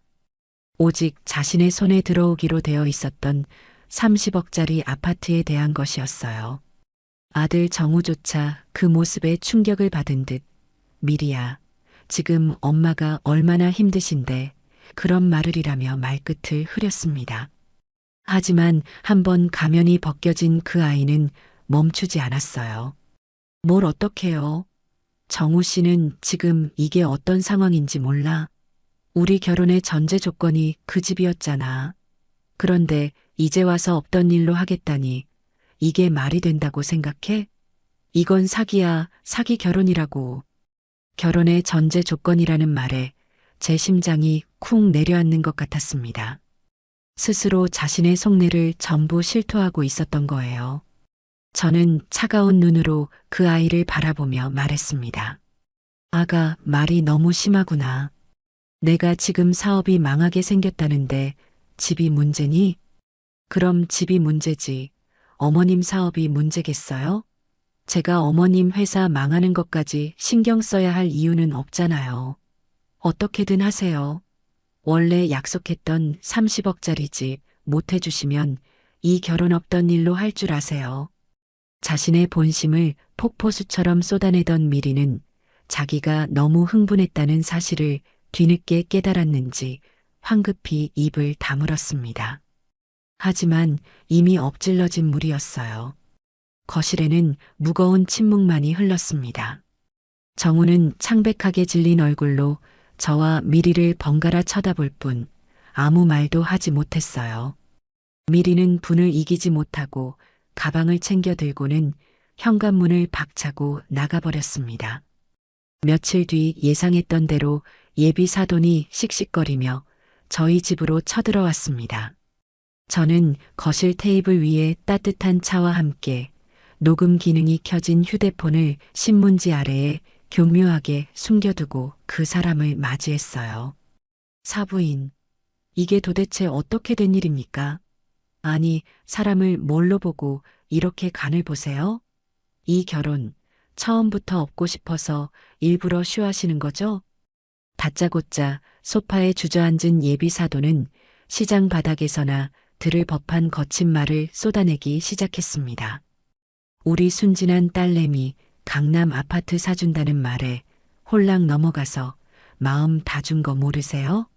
오직 자신의 손에 들어오기로 되어 있었던 30억짜리 아파트에 대한 것이었어요. 아들 정우조차 그 모습에 충격을 받은 듯 미리야, 지금 엄마가 얼마나 힘드신데 그런 말을이라며 말끝을 흐렸습니다. 하지만 한번 가면이 벗겨진 그 아이는 멈추지 않았어요. 뭘 어떡해요? 정우 씨는 지금 이게 어떤 상황인지 몰라. 우리 결혼의 전제 조건이 그 집이었잖아. 그런데 이제 와서 없던 일로 하겠다니 이게 말이 된다고 생각해? 이건 사기야, 사기 결혼이라고. 결혼의 전제 조건이라는 말에 제 심장이 쿵 내려앉는 것 같았습니다. 스스로 자신의 속내를 전부 실토하고 있었던 거예요. 저는 차가운 눈으로 그 아이를 바라보며 말했습니다. 아가, 말이 너무 심하구나. 내가 지금 사업이 망하게 생겼다는데 집이 문제니? 그럼 집이 문제지. 어머님 사업이 문제겠어요? 제가 어머님 회사 망하는 것까지 신경 써야 할 이유는 없잖아요. 어떻게든 하세요. 원래 약속했던 30억짜리 집 못 해주시면 이 결혼 없던 일로 할 줄 아세요. 자신의 본심을 폭포수처럼 쏟아내던 미리는 자기가 너무 흥분했다는 사실을 뒤늦게 깨달았는지 황급히 입을 다물었습니다. 하지만 이미 엎질러진 물이었어요. 거실에는 무거운 침묵만이 흘렀습니다. 정우는 창백하게 질린 얼굴로 저와 미리를 번갈아 쳐다볼 뿐 아무 말도 하지 못했어요. 미리는 분을 이기지 못하고 가방을 챙겨 들고는 현관문을 박차고 나가버렸습니다. 며칠 뒤 예상했던 대로 예비 사돈이 씩씩거리며 저희 집으로 쳐들어왔습니다. 저는 거실 테이블 위에 따뜻한 차와 함께 녹음 기능이 켜진 휴대폰을 신문지 아래에 교묘하게 숨겨두고 그 사람을 맞이했어요. 사부인, 이게 도대체 어떻게 된 일입니까? 아니, 사람을 뭘로 보고 이렇게 간을 보세요? 이 결혼, 처음부터 없고 싶어서 일부러 쉬하시는 거죠? 다짜고짜 소파에 주저앉은 예비 사도는 시장 바닥에서나 들을 법한 거친 말을 쏟아내기 시작했습니다. 우리 순진한 딸내미 강남 아파트 사준다는 말에 홀랑 넘어가서 마음 다 준 거 모르세요?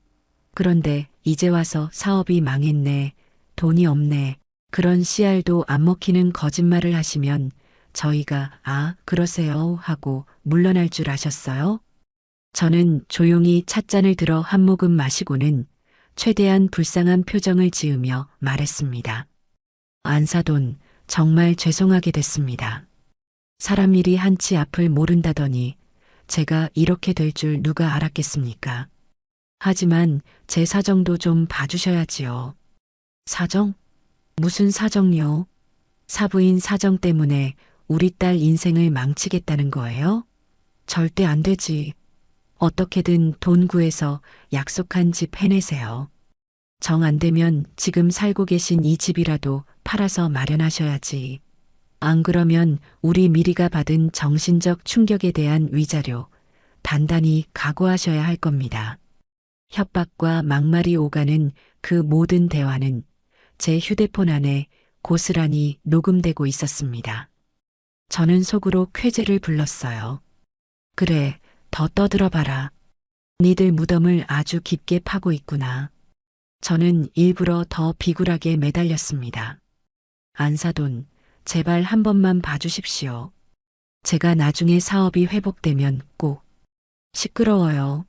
그런데 이제 와서 사업이 망했네, 돈이 없네, 그런 씨알도 안 먹히는 거짓말을 하시면 저희가 아, 그러세요 하고 물러날 줄 아셨어요? 저는 조용히 찻잔을 들어 한 모금 마시고는 최대한 불쌍한 표정을 지으며 말했습니다. 안사돈, 정말 죄송하게 됐습니다. 사람 일이 한치 앞을 모른다더니 제가 이렇게 될 줄 누가 알았겠습니까? 하지만 제 사정도 좀 봐주셔야지요. 사정? 무슨 사정요? 사부인 사정 때문에 우리 딸 인생을 망치겠다는 거예요? 절대 안 되지. 어떻게든 돈 구해서 약속한 집 해내세요. 정 안 되면 지금 살고 계신 이 집이라도 팔아서 마련하셔야지. 안 그러면 우리 미리가 받은 정신적 충격에 대한 위자료 단단히 각오하셔야 할 겁니다. 협박과 막말이 오가는 그 모든 대화는 제 휴대폰 안에 고스란히 녹음되고 있었습니다. 저는 속으로 쾌재를 불렀어요. 그래, 더 떠들어봐라. 니들 무덤을 아주 깊게 파고 있구나. 저는 일부러 더 비굴하게 매달렸습니다. 안사돈, 제발 한 번만 봐주십시오. 제가 나중에 사업이 회복되면 꼭. 시끄러워요.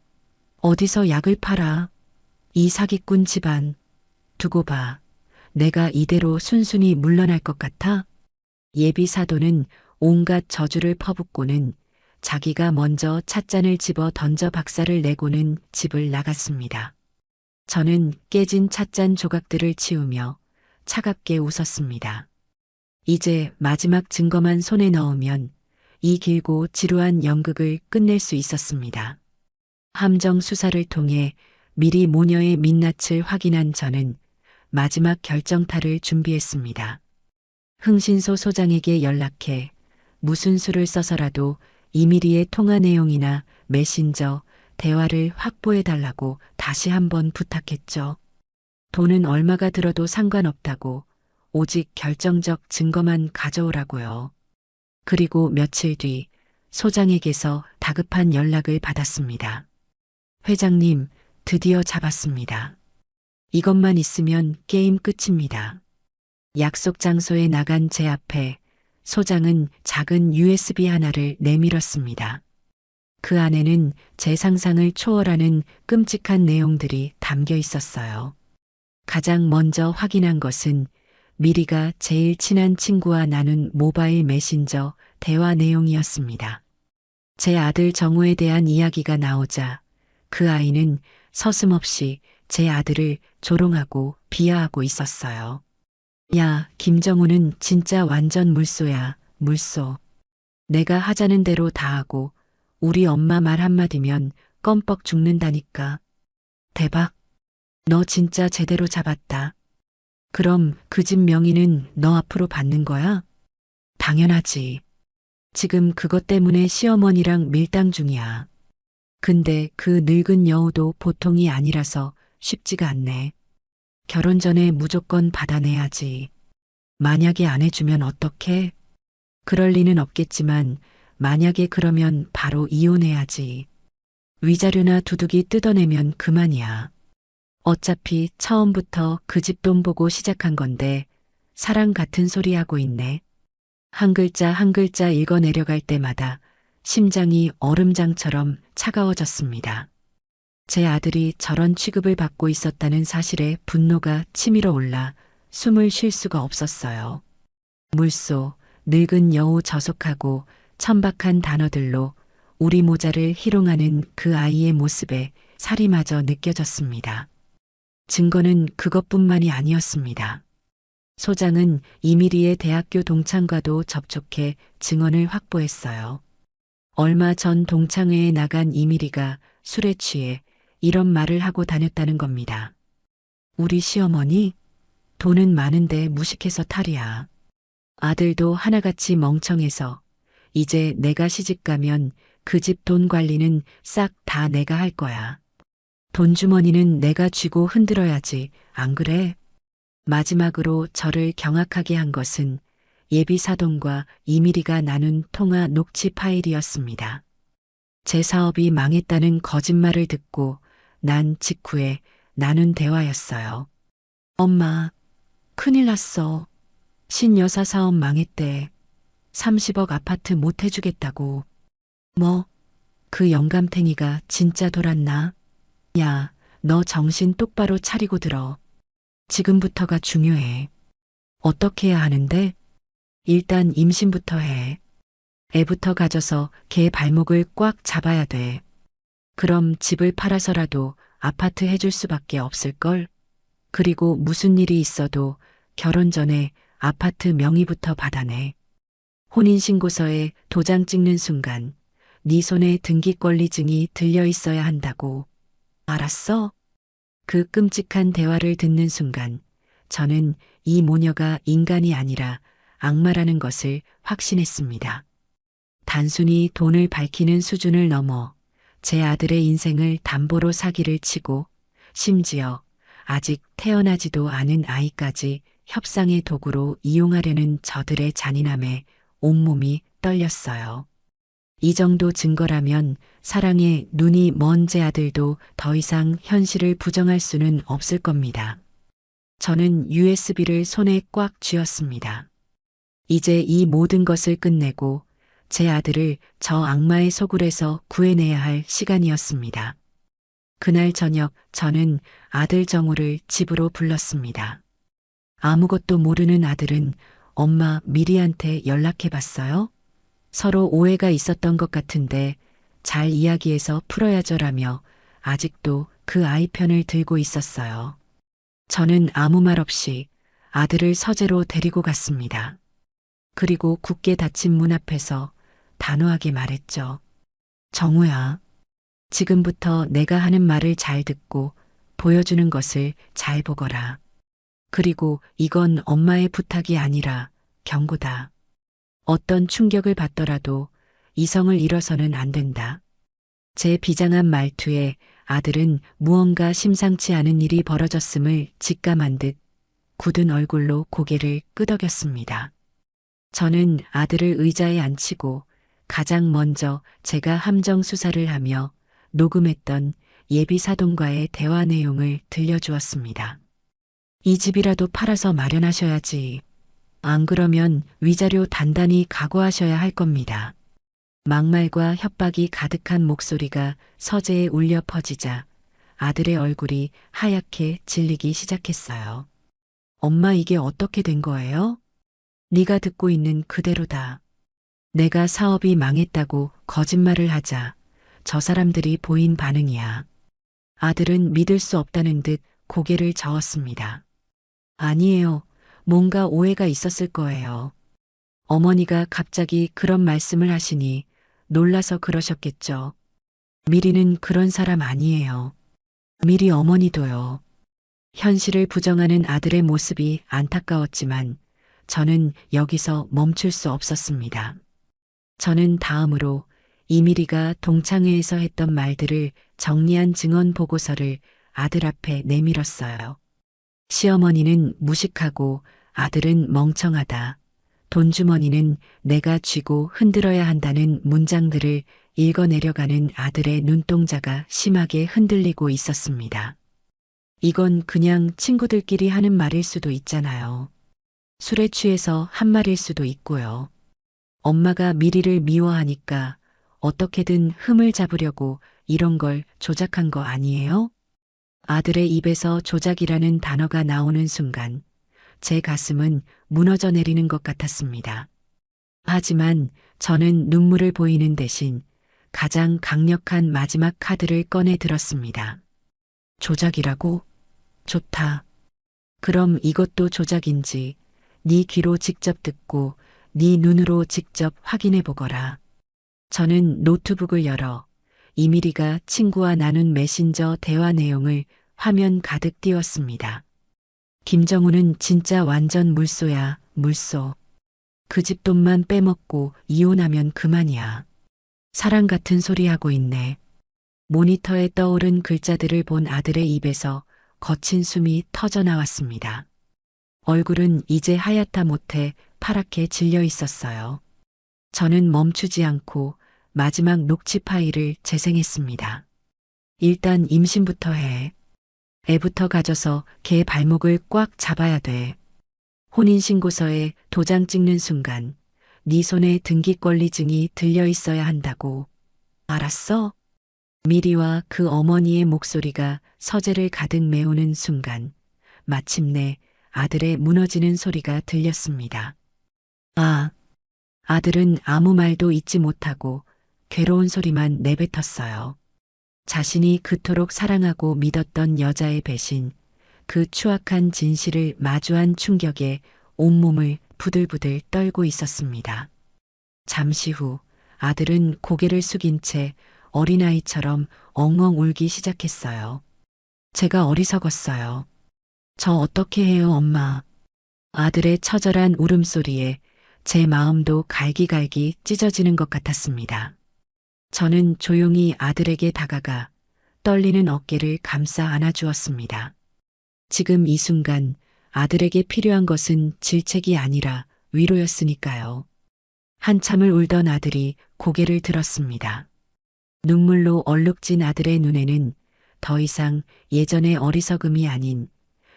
어디서 약을 팔아. 이 사기꾼 집안. 두고 봐. 내가 이대로 순순히 물러날 것 같아? 예비 사도는 온갖 저주를 퍼붓고는 자기가 먼저 찻잔을 집어 던져 박살을 내고는 집을 나갔습니다. 저는 깨진 찻잔 조각들을 치우며 차갑게 웃었습니다. 이제 마지막 증거만 손에 넣으면 이 길고 지루한 연극을 끝낼 수 있었습니다. 함정 수사를 통해 미리 모녀의 민낯을 확인한 저는 마지막 결정타를 준비했습니다. 흥신소 소장에게 연락해 무슨 수를 써서라도 이미리의 통화 내용이나 메신저, 대화를 확보해달라고 다시 한번 부탁했죠. 돈은 얼마가 들어도 상관없다고 오직 결정적 증거만 가져오라고요. 그리고 며칠 뒤 소장에게서 다급한 연락을 받았습니다. 회장님, 드디어 잡았습니다. 이것만 있으면 게임 끝입니다. 약속 장소에 나간 제 앞에 소장은 작은 USB 하나를 내밀었습니다. 그 안에는 제 상상을 초월하는 끔찍한 내용들이 담겨 있었어요. 가장 먼저 확인한 것은 미리가 제일 친한 친구와 나눈 모바일 메신저 대화 내용이었습니다. 제 아들 정우에 대한 이야기가 나오자 그 아이는 서슴없이 제 아들을 조롱하고 비하하고 있었어요. 야, 김정우는 진짜 완전 물소야, 물소. 내가 하자는 대로 다 하고 우리 엄마 말 한마디면 껌뻑 죽는다니까. 대박. 너 진짜 제대로 잡았다. 그럼 그 집 명의는 너 앞으로 받는 거야? 당연하지. 지금 그것 때문에 시어머니랑 밀당 중이야. 근데 그 늙은 여우도 보통이 아니라서 쉽지가 않네. 결혼 전에 무조건 받아내야지. 만약에 안 해주면 어떡해? 그럴 리는 없겠지만 만약에 그러면 바로 이혼해야지. 위자료나 두둑이 뜯어내면 그만이야. 어차피 처음부터 그 집 돈 보고 시작한 건데 사랑 같은 소리 하고 있네. 한 글자 한 글자 읽어 내려갈 때마다 심장이 얼음장처럼 차가워졌습니다. 제 아들이 저런 취급을 받고 있었다는 사실에 분노가 치밀어 올라 숨을 쉴 수가 없었어요. 물소, 늙은 여우 저속하고 천박한 단어들로 우리 모자를 희롱하는 그 아이의 모습에 살이마저 느껴졌습니다. 증거는 그것뿐만이 아니었습니다. 소장은 이미리의 대학교 동창과도 접촉해 증언을 확보했어요. 얼마 전 동창회에 나간 이미리가 술에 취해 이런 말을 하고 다녔다는 겁니다. 우리 시어머니? 돈은 많은데 무식해서 탈이야. 아들도 하나같이 멍청해서 이제 내가 시집가면 그 집 돈 관리는 싹 다 내가 할 거야. 돈 주머니는 내가 쥐고 흔들어야지, 안 그래? 마지막으로 저를 경악하게 한 것은 예비 사돈과 이미리가 나눈 통화 녹취 파일이었습니다. 제 사업이 망했다는 거짓말을 듣고 난 직후에 나눈 대화였어요. 엄마, 큰일 났어. 신여사 사업 망했대. 30억 아파트 못 해주겠다고. 뭐, 그 영감탱이가 진짜 돌았나? 야, 너 정신 똑바로 차리고 들어. 지금부터가 중요해. 어떻게 해야 하는데? 일단 임신부터 해. 애부터 가져서 걔 발목을 꽉 잡아야 돼. 그럼 집을 팔아서라도 아파트 해줄 수밖에 없을걸? 그리고 무슨 일이 있어도 결혼 전에 아파트 명의부터 받아내. 혼인신고서에 도장 찍는 순간 네 손에 등기권리증이 들려 있어야 한다고. 알았어? 그 끔찍한 대화를 듣는 순간 저는 이 모녀가 인간이 아니라 악마라는 것을 확신했습니다. 단순히 돈을 밝히는 수준을 넘어 제 아들의 인생을 담보로 사기를 치고 심지어 아직 태어나지도 않은 아이까지 협상의 도구로 이용하려는 저들의 잔인함에 온몸이 떨렸어요. 이 정도 증거라면 사랑에 눈이 먼 제 아들도 더 이상 현실을 부정할 수는 없을 겁니다. 저는 USB를 손에 꽉 쥐었습니다. 이제 이 모든 것을 끝내고 제 아들을 저 악마의 소굴에서 구해내야 할 시간이었습니다. 그날 저녁 저는 아들 정우를 집으로 불렀습니다. 아무것도 모르는 아들은 엄마 미리한테 연락해 봤어요? 서로 오해가 있었던 것 같은데 잘 이야기해서 풀어야죠라며 아직도 그 아이 편을 들고 있었어요. 저는 아무 말 없이 아들을 서재로 데리고 갔습니다. 그리고 굳게 닫힌 문 앞에서 단호하게 말했죠. 정우야, 지금부터 내가 하는 말을 잘 듣고 보여주는 것을 잘 보거라. 그리고 이건 엄마의 부탁이 아니라 경고다. 어떤 충격을 받더라도 이성을 잃어서는 안 된다. 제 비장한 말투에 아들은 무언가 심상치 않은 일이 벌어졌음을 직감한 듯 굳은 얼굴로 고개를 끄덕였습니다. 저는 아들을 의자에 앉히고 가장 먼저 제가 함정 수사를 하며 녹음했던 예비 사돈과의 대화 내용을 들려주었습니다. 이 집이라도 팔아서 마련하셔야지. 안 그러면 위자료 단단히 각오하셔야 할 겁니다. 막말과 협박이 가득한 목소리가 서재에 울려 퍼지자 아들의 얼굴이 하얗게 질리기 시작했어요. 엄마, 이게 어떻게 된 거예요? 네가 듣고 있는 그대로다. 내가 사업이 망했다고 거짓말을 하자 저 사람들이 보인 반응이야. 아들은 믿을 수 없다는 듯 고개를 저었습니다. 아니에요. 뭔가 오해가 있었을 거예요. 어머니가 갑자기 그런 말씀을 하시니 놀라서 그러셨겠죠. 미리는 그런 사람 아니에요. 미리 어머니도요. 현실을 부정하는 아들의 모습이 안타까웠지만 저는 여기서 멈출 수 없었습니다. 저는 다음으로 이미리가 동창회에서 했던 말들을 정리한 증언 보고서를 아들 앞에 내밀었어요. 시어머니는 무식하고 아들은 멍청하다. 돈주머니는 내가 쥐고 흔들어야 한다는 문장들을 읽어내려가는 아들의 눈동자가 심하게 흔들리고 있었습니다. 이건 그냥 친구들끼리 하는 말일 수도 있잖아요. 술에 취해서 한 말일 수도 있고요. 엄마가 미리를 미워하니까 어떻게든 흠을 잡으려고 이런 걸 조작한 거 아니에요? 아들의 입에서 조작이라는 단어가 나오는 순간 제 가슴은 무너져 내리는 것 같았습니다. 하지만 저는 눈물을 보이는 대신 가장 강력한 마지막 카드를 꺼내 들었습니다. 조작이라고? 좋다. 그럼 이것도 조작인지 네 귀로 직접 듣고 네 눈으로 직접 확인해 보거라. 저는 노트북을 열어 이미리가 친구와 나눈 메신저 대화 내용을 화면 가득 띄웠습니다. 김정우는 진짜 완전 물소야, 물소. 그 집 돈만 빼먹고 이혼하면 그만이야. 사랑 같은 소리 하고 있네. 모니터에 떠오른 글자들을 본 아들의 입에서 거친 숨이 터져 나왔습니다. 얼굴은 이제 하얗다 못해 파랗게 질려 있었어요. 저는 멈추지 않고 마지막 녹취 파일을 재생했습니다. 일단 임신부터 해. 애부터 가져서 걔 발목을 꽉 잡아야 돼. 혼인신고서에 도장 찍는 순간 네 손에 등기권리증이 들려 있어야 한다고. 알았어? 미리와 그 어머니의 목소리가 서재를 가득 메우는 순간 마침내 아들의 무너지는 소리가 들렸습니다. 아, 아들은 아무 말도 잊지 못하고 괴로운 소리만 내뱉었어요. 자신이 그토록 사랑하고 믿었던 여자의 배신, 그 추악한 진실을 마주한 충격에 온몸을 부들부들 떨고 있었습니다. 잠시 후 아들은 고개를 숙인 채 어린아이처럼 엉엉 울기 시작했어요. 제가 어리석었어요. 저 어떻게 해요, 엄마? 아들의 처절한 울음소리에 제 마음도 갈기갈기 찢어지는 것 같았습니다. 저는 조용히 아들에게 다가가 떨리는 어깨를 감싸 안아주었습니다. 지금 이 순간 아들에게 필요한 것은 질책이 아니라 위로였으니까요. 한참을 울던 아들이 고개를 들었습니다. 눈물로 얼룩진 아들의 눈에는 더 이상 예전의 어리석음이 아닌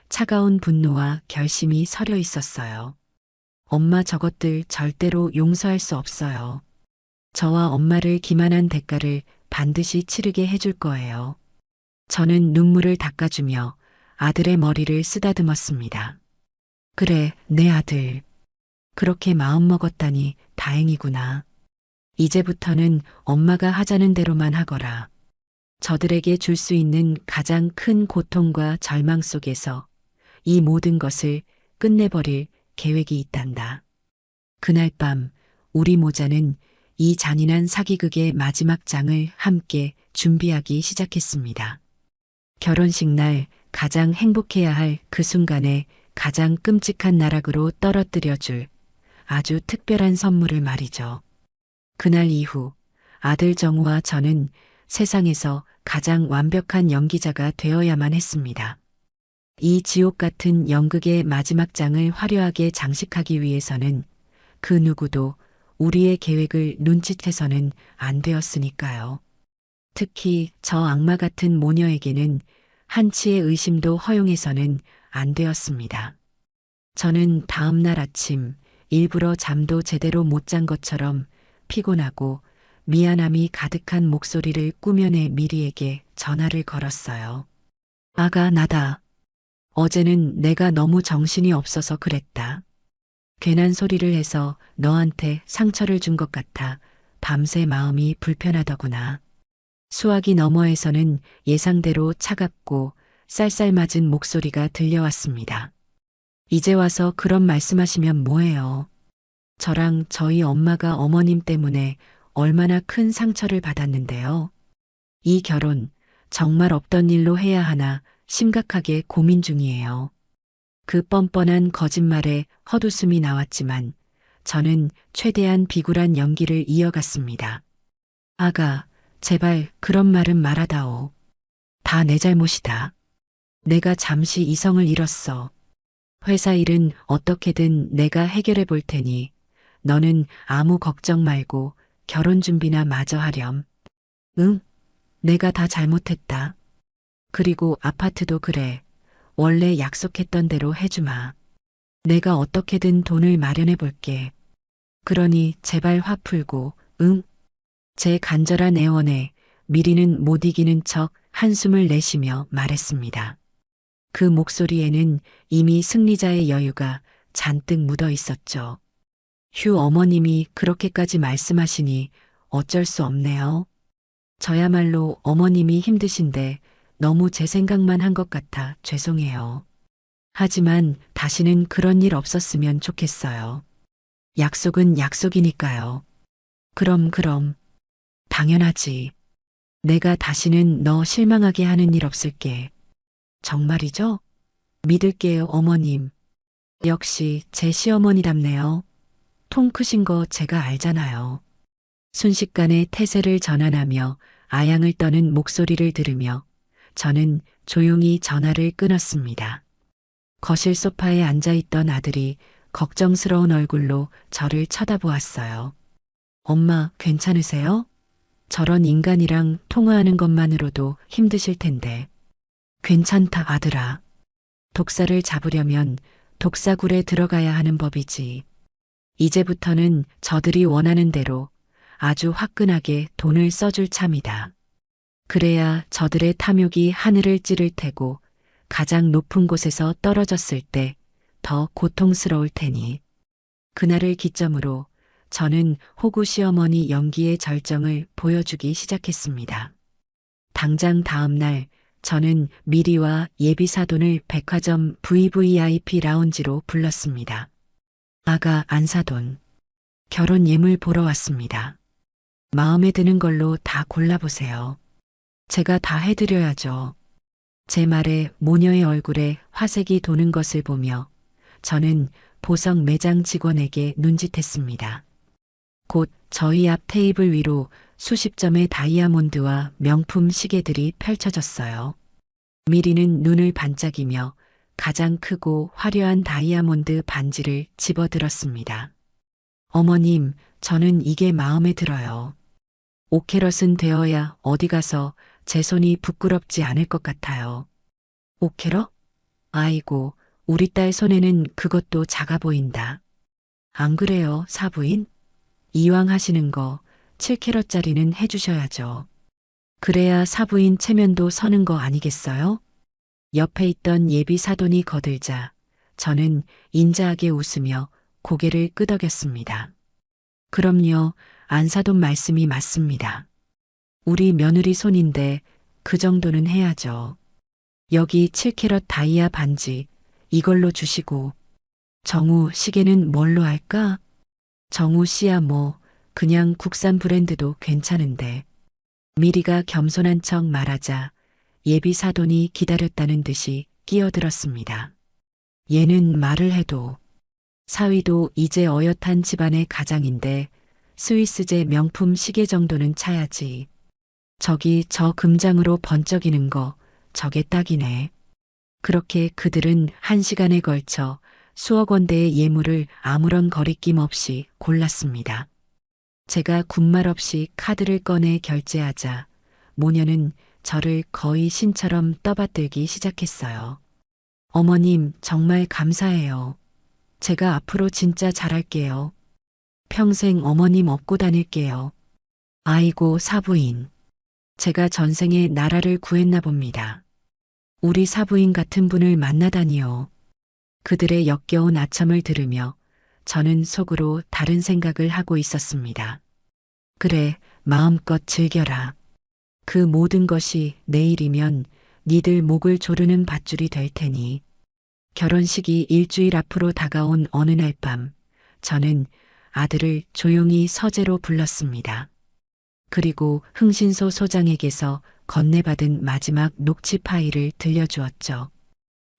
차가운 분노와 결심이 서려 있었어요. 엄마, 저것들 절대로 용서할 수 없어요. 저와 엄마를 기만한 대가를 반드시 치르게 해줄 거예요. 저는 눈물을 닦아주며 아들의 머리를 쓰다듬었습니다. 그래, 내 아들. 그렇게 마음먹었다니 다행이구나. 이제부터는 엄마가 하자는 대로만 하거라. 저들에게 줄 수 있는 가장 큰 고통과 절망 속에서 이 모든 것을 끝내버릴 계획이 있단다. 그날 밤 우리 모자는 이 잔인한 사기극의 마지막 장을 함께 준비하기 시작했습니다. 결혼식 날 가장 행복해야 할 그 순간에 가장 끔찍한 나락으로 떨어뜨려 줄 아주 특별한 선물을 말이죠. 그날 이후 아들 정우와 저는 세상에서 가장 완벽한 연기자가 되어야만 했습니다. 이 지옥 같은 연극의 마지막 장을 화려하게 장식하기 위해서는 그 누구도 우리의 계획을 눈치채서는 안 되었으니까요. 특히 저 악마 같은 모녀에게는 한치의 의심도 허용해서는 안 되었습니다. 저는 다음 날 아침 일부러 잠도 제대로 못 잔 것처럼 피곤하고 미안함이 가득한 목소리를 꾸며내 미리에게 전화를 걸었어요. 아가, 나다. 어제는 내가 너무 정신이 없어서 그랬다. 괜한 소리를 해서 너한테 상처를 준 것 같아 밤새 마음이 불편하더구나. 수화기 너머에서는 예상대로 차갑고 쌀쌀맞은 목소리가 들려왔습니다. 이제 와서 그런 말씀하시면 뭐해요. 저랑 저희 엄마가 어머님 때문에 얼마나 큰 상처를 받았는데요. 이 결혼 정말 없던 일로 해야 하나 심각하게 고민 중이에요. 그 뻔뻔한 거짓말에 헛웃음이 나왔지만 저는 최대한 비굴한 연기를 이어갔습니다. 아가, 제발 그런 말은 말아다오. 다 내 잘못이다. 내가 잠시 이성을 잃었어. 회사 일은 어떻게든 내가 해결해 볼 테니 너는 아무 걱정 말고 결혼 준비나 마저 하렴. 응? 내가 다 잘못했다. 그리고 아파트도 그래. 원래 약속했던 대로 해주마. 내가 어떻게든 돈을 마련해 볼게. 그러니 제발 화 풀고, 응? 제 간절한 애원에 미리는 못 이기는 척 한숨을 내쉬며 말했습니다. 그 목소리에는 이미 승리자의 여유가 잔뜩 묻어 있었죠. 휴, 어머님이 그렇게까지 말씀하시니 어쩔 수 없네요. 저야말로 어머님이 힘드신데 너무 제 생각만 한 것 같아 죄송해요. 하지만 다시는 그런 일 없었으면 좋겠어요. 약속은 약속이니까요. 그럼. 당연하지. 내가 다시는 너 실망하게 하는 일 없을게. 정말이죠? 믿을게요, 어머님. 역시 제 시어머니답네요. 통 크신 거 제가 알잖아요. 순식간에 태세를 전환하며 아양을 떠는 목소리를 들으며 저는 조용히 전화를 끊었습니다. 거실 소파에 앉아있던 아들이 걱정스러운 얼굴로 저를 쳐다보았어요. 엄마, 괜찮으세요? 저런 인간이랑 통화하는 것만으로도 힘드실 텐데. 괜찮다, 아들아. 독사를 잡으려면 독사굴에 들어가야 하는 법이지. 이제부터는 저들이 원하는 대로 아주 화끈하게 돈을 써줄 참이다. 그래야 저들의 탐욕이 하늘을 찌를 테고 가장 높은 곳에서 떨어졌을 때 더 고통스러울 테니. 그날을 기점으로 저는 호구 시어머니 연기의 절정을 보여주기 시작했습니다. 당장 다음 날 저는 미리와 예비 사돈을 백화점 VVIP 라운지로 불렀습니다. 아가, 안사돈. 결혼 예물 보러 왔습니다. 마음에 드는 걸로 다 골라보세요. 제가 다 해드려야죠. 제 말에 모녀의 얼굴에 화색이 도는 것을 보며 저는 보석 매장 직원에게 눈짓했습니다. 곧 저희 앞 테이블 위로 수십 점의 다이아몬드와 명품 시계들이 펼쳐졌어요. 미리는 눈을 반짝이며 가장 크고 화려한 다이아몬드 반지를 집어들었습니다. 어머님, 저는 이게 마음에 들어요. 5캐럿은 되어야 어디 가서 제 손이 부끄럽지 않을 것 같아요. 5캐럿? 아이고, 우리 딸 손에는 그것도 작아 보인다. 안 그래요, 사부인? 이왕 하시는 거 7캐럿짜리는 해주셔야죠. 그래야 사부인 체면도 서는 거 아니겠어요? 옆에 있던 예비 사돈이 거들자 저는 인자하게 웃으며 고개를 끄덕였습니다. 그럼요, 안사돈 말씀이 맞습니다. 우리 며느리 손인데 그 정도는 해야죠. 여기 7캐럿 다이아 반지 이걸로 주시고 정우 시계는 뭘로 할까? 정우 씨야 뭐 그냥 국산 브랜드도 괜찮은데. 미리가 겸손한 척 말하자 예비 사돈이 기다렸다는 듯이 끼어들었습니다. 얘는 말을 해도 사위도 이제 어엿한 집안의 가장인데 스위스제 명품 시계 정도는 차야지. 저기 저 금장으로 번쩍이는 거 저게 딱이네. 그렇게 그들은 1시간에 걸쳐 수억 원대의 예물을 아무런 거리낌 없이 골랐습니다. 제가 군말 없이 카드를 꺼내 결제하자 모녀는 저를 거의 신처럼 떠받들기 시작했어요. 어머님 정말 감사해요. 제가 앞으로 진짜 잘할게요. 평생 어머님 업고 다닐게요. 아이고 사부인. 제가 전생에 나라를 구했나 봅니다. 우리 사부인 같은 분을 만나다니요. 그들의 역겨운 아첨을 들으며 저는 속으로 다른 생각을 하고 있었습니다. 그래, 마음껏 즐겨라. 그 모든 것이 내일이면 니들 목을 조르는 밧줄이 될 테니. 결혼식이 일주일 앞으로 다가온 어느 날 밤, 저는 아들을 조용히 서재로 불렀습니다. 그리고 흥신소 소장에게서 건네받은 마지막 녹취 파일을 들려주었죠.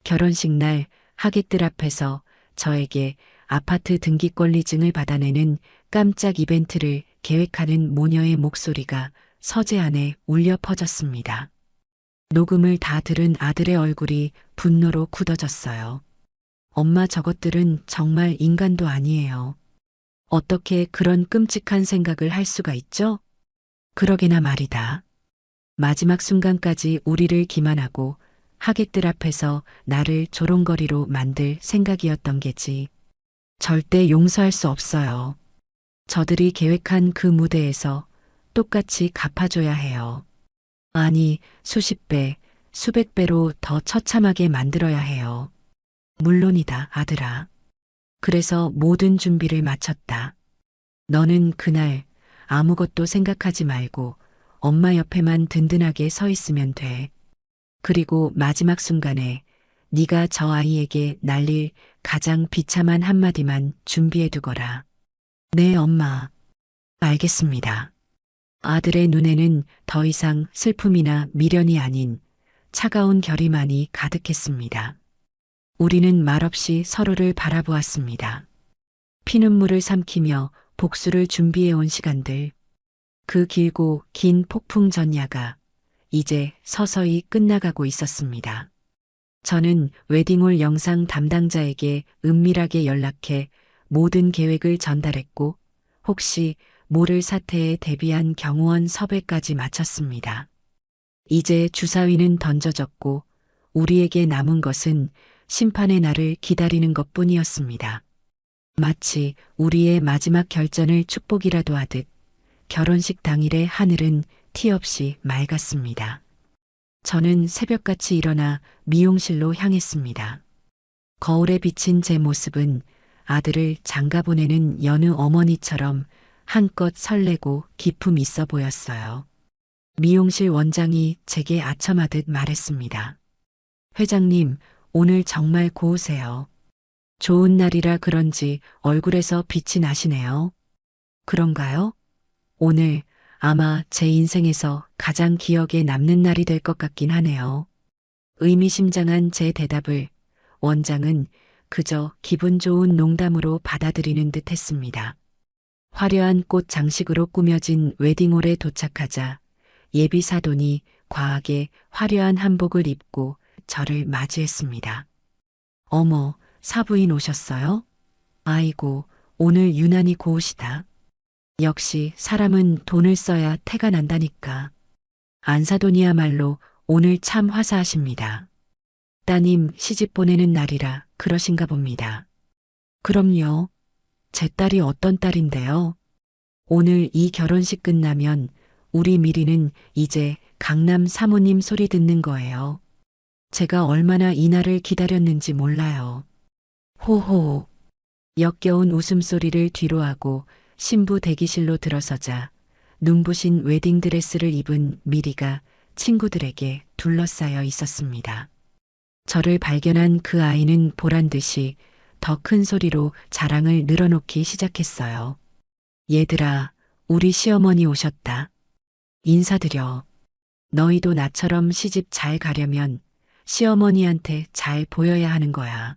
결혼식 날 하객들 앞에서 저에게 아파트 등기권리증을 받아내는 깜짝 이벤트를 계획하는 모녀의 목소리가 서재 안에 울려 퍼졌습니다. 녹음을 다 들은 아들의 얼굴이 분노로 굳어졌어요. 엄마 저것들은 정말 인간도 아니에요. 어떻게 그런 끔찍한 생각을 할 수가 있죠? 그러게나 말이다. 마지막 순간까지 우리를 기만하고 하객들 앞에서 나를 조롱거리로 만들 생각이었던 게지. 절대 용서할 수 없어요. 저들이 계획한 그 무대에서 똑같이 갚아줘야 해요. 아니, 수십 배, 수백 배로 더 처참하게 만들어야 해요. 물론이다, 아들아. 그래서 모든 준비를 마쳤다. 너는 그날 아무것도 생각하지 말고 엄마 옆에만 든든하게 서 있으면 돼. 그리고 마지막 순간에 네가 저 아이에게 날릴 가장 비참한 한마디만 준비해 두거라. 네, 엄마. 알겠습니다. 아들의 눈에는 더 이상 슬픔이나 미련이 아닌 차가운 결의만이 가득했습니다. 우리는 말없이 서로를 바라보았습니다. 피눈물을 삼키며 복수를 준비해온 시간들. 그 길고 긴 폭풍 전야가 이제 서서히 끝나가고 있었습니다. 저는 웨딩홀 영상 담당자에게 은밀하게 연락해 모든 계획을 전달했고 혹시 모를 사태에 대비한 경호원 섭외까지 마쳤습니다. 이제 주사위는 던져졌고 우리에게 남은 것은 심판의 날을 기다리는 것뿐이었습니다. 마치 우리의 마지막 결전을 축복이라도 하듯 결혼식 당일의 하늘은 티 없이 맑았습니다. 저는 새벽같이 일어나 미용실로 향했습니다. 거울에 비친 제 모습은 아들을 장가보내는 여느 어머니처럼 한껏 설레고 기품 있어 보였어요. 미용실 원장이 제게 아첨하듯 말했습니다. 회장님, 오늘 정말 고우세요. 좋은 날이라 그런지 얼굴에서 빛이 나시네요. 그런가요? 오늘 아마 제 인생에서 가장 기억에 남는 날이 될 것 같긴 하네요. 의미심장한 제 대답을 원장은 그저 기분 좋은 농담으로 받아들이는 듯 했습니다. 화려한 꽃 장식으로 꾸며진 웨딩홀에 도착하자 예비 사돈이 과하게 화려한 한복을 입고 저를 맞이했습니다. 어머, 사부인 오셨어요? 아이고, 오늘 유난히 고우시다. 역시 사람은 돈을 써야 태가 난다니까. 안사돈이야말로 오늘 참 화사하십니다. 따님 시집 보내는 날이라 그러신가 봅니다. 그럼요. 제 딸이 어떤 딸인데요. 오늘 이 결혼식 끝나면 우리 미리는 이제 강남 사모님 소리 듣는 거예요. 제가 얼마나 이 날을 기다렸는지 몰라요. 호호. 역겨운 웃음소리를 뒤로하고 신부 대기실로 들어서자 눈부신 웨딩드레스를 입은 미리가 친구들에게 둘러싸여 있었습니다. 저를 발견한 그 아이는 보란 듯이 더 큰 소리로 자랑을 늘어놓기 시작했어요. 얘들아, 우리 시어머니 오셨다. 인사드려. 너희도 나처럼 시집 잘 가려면 시어머니한테 잘 보여야 하는 거야.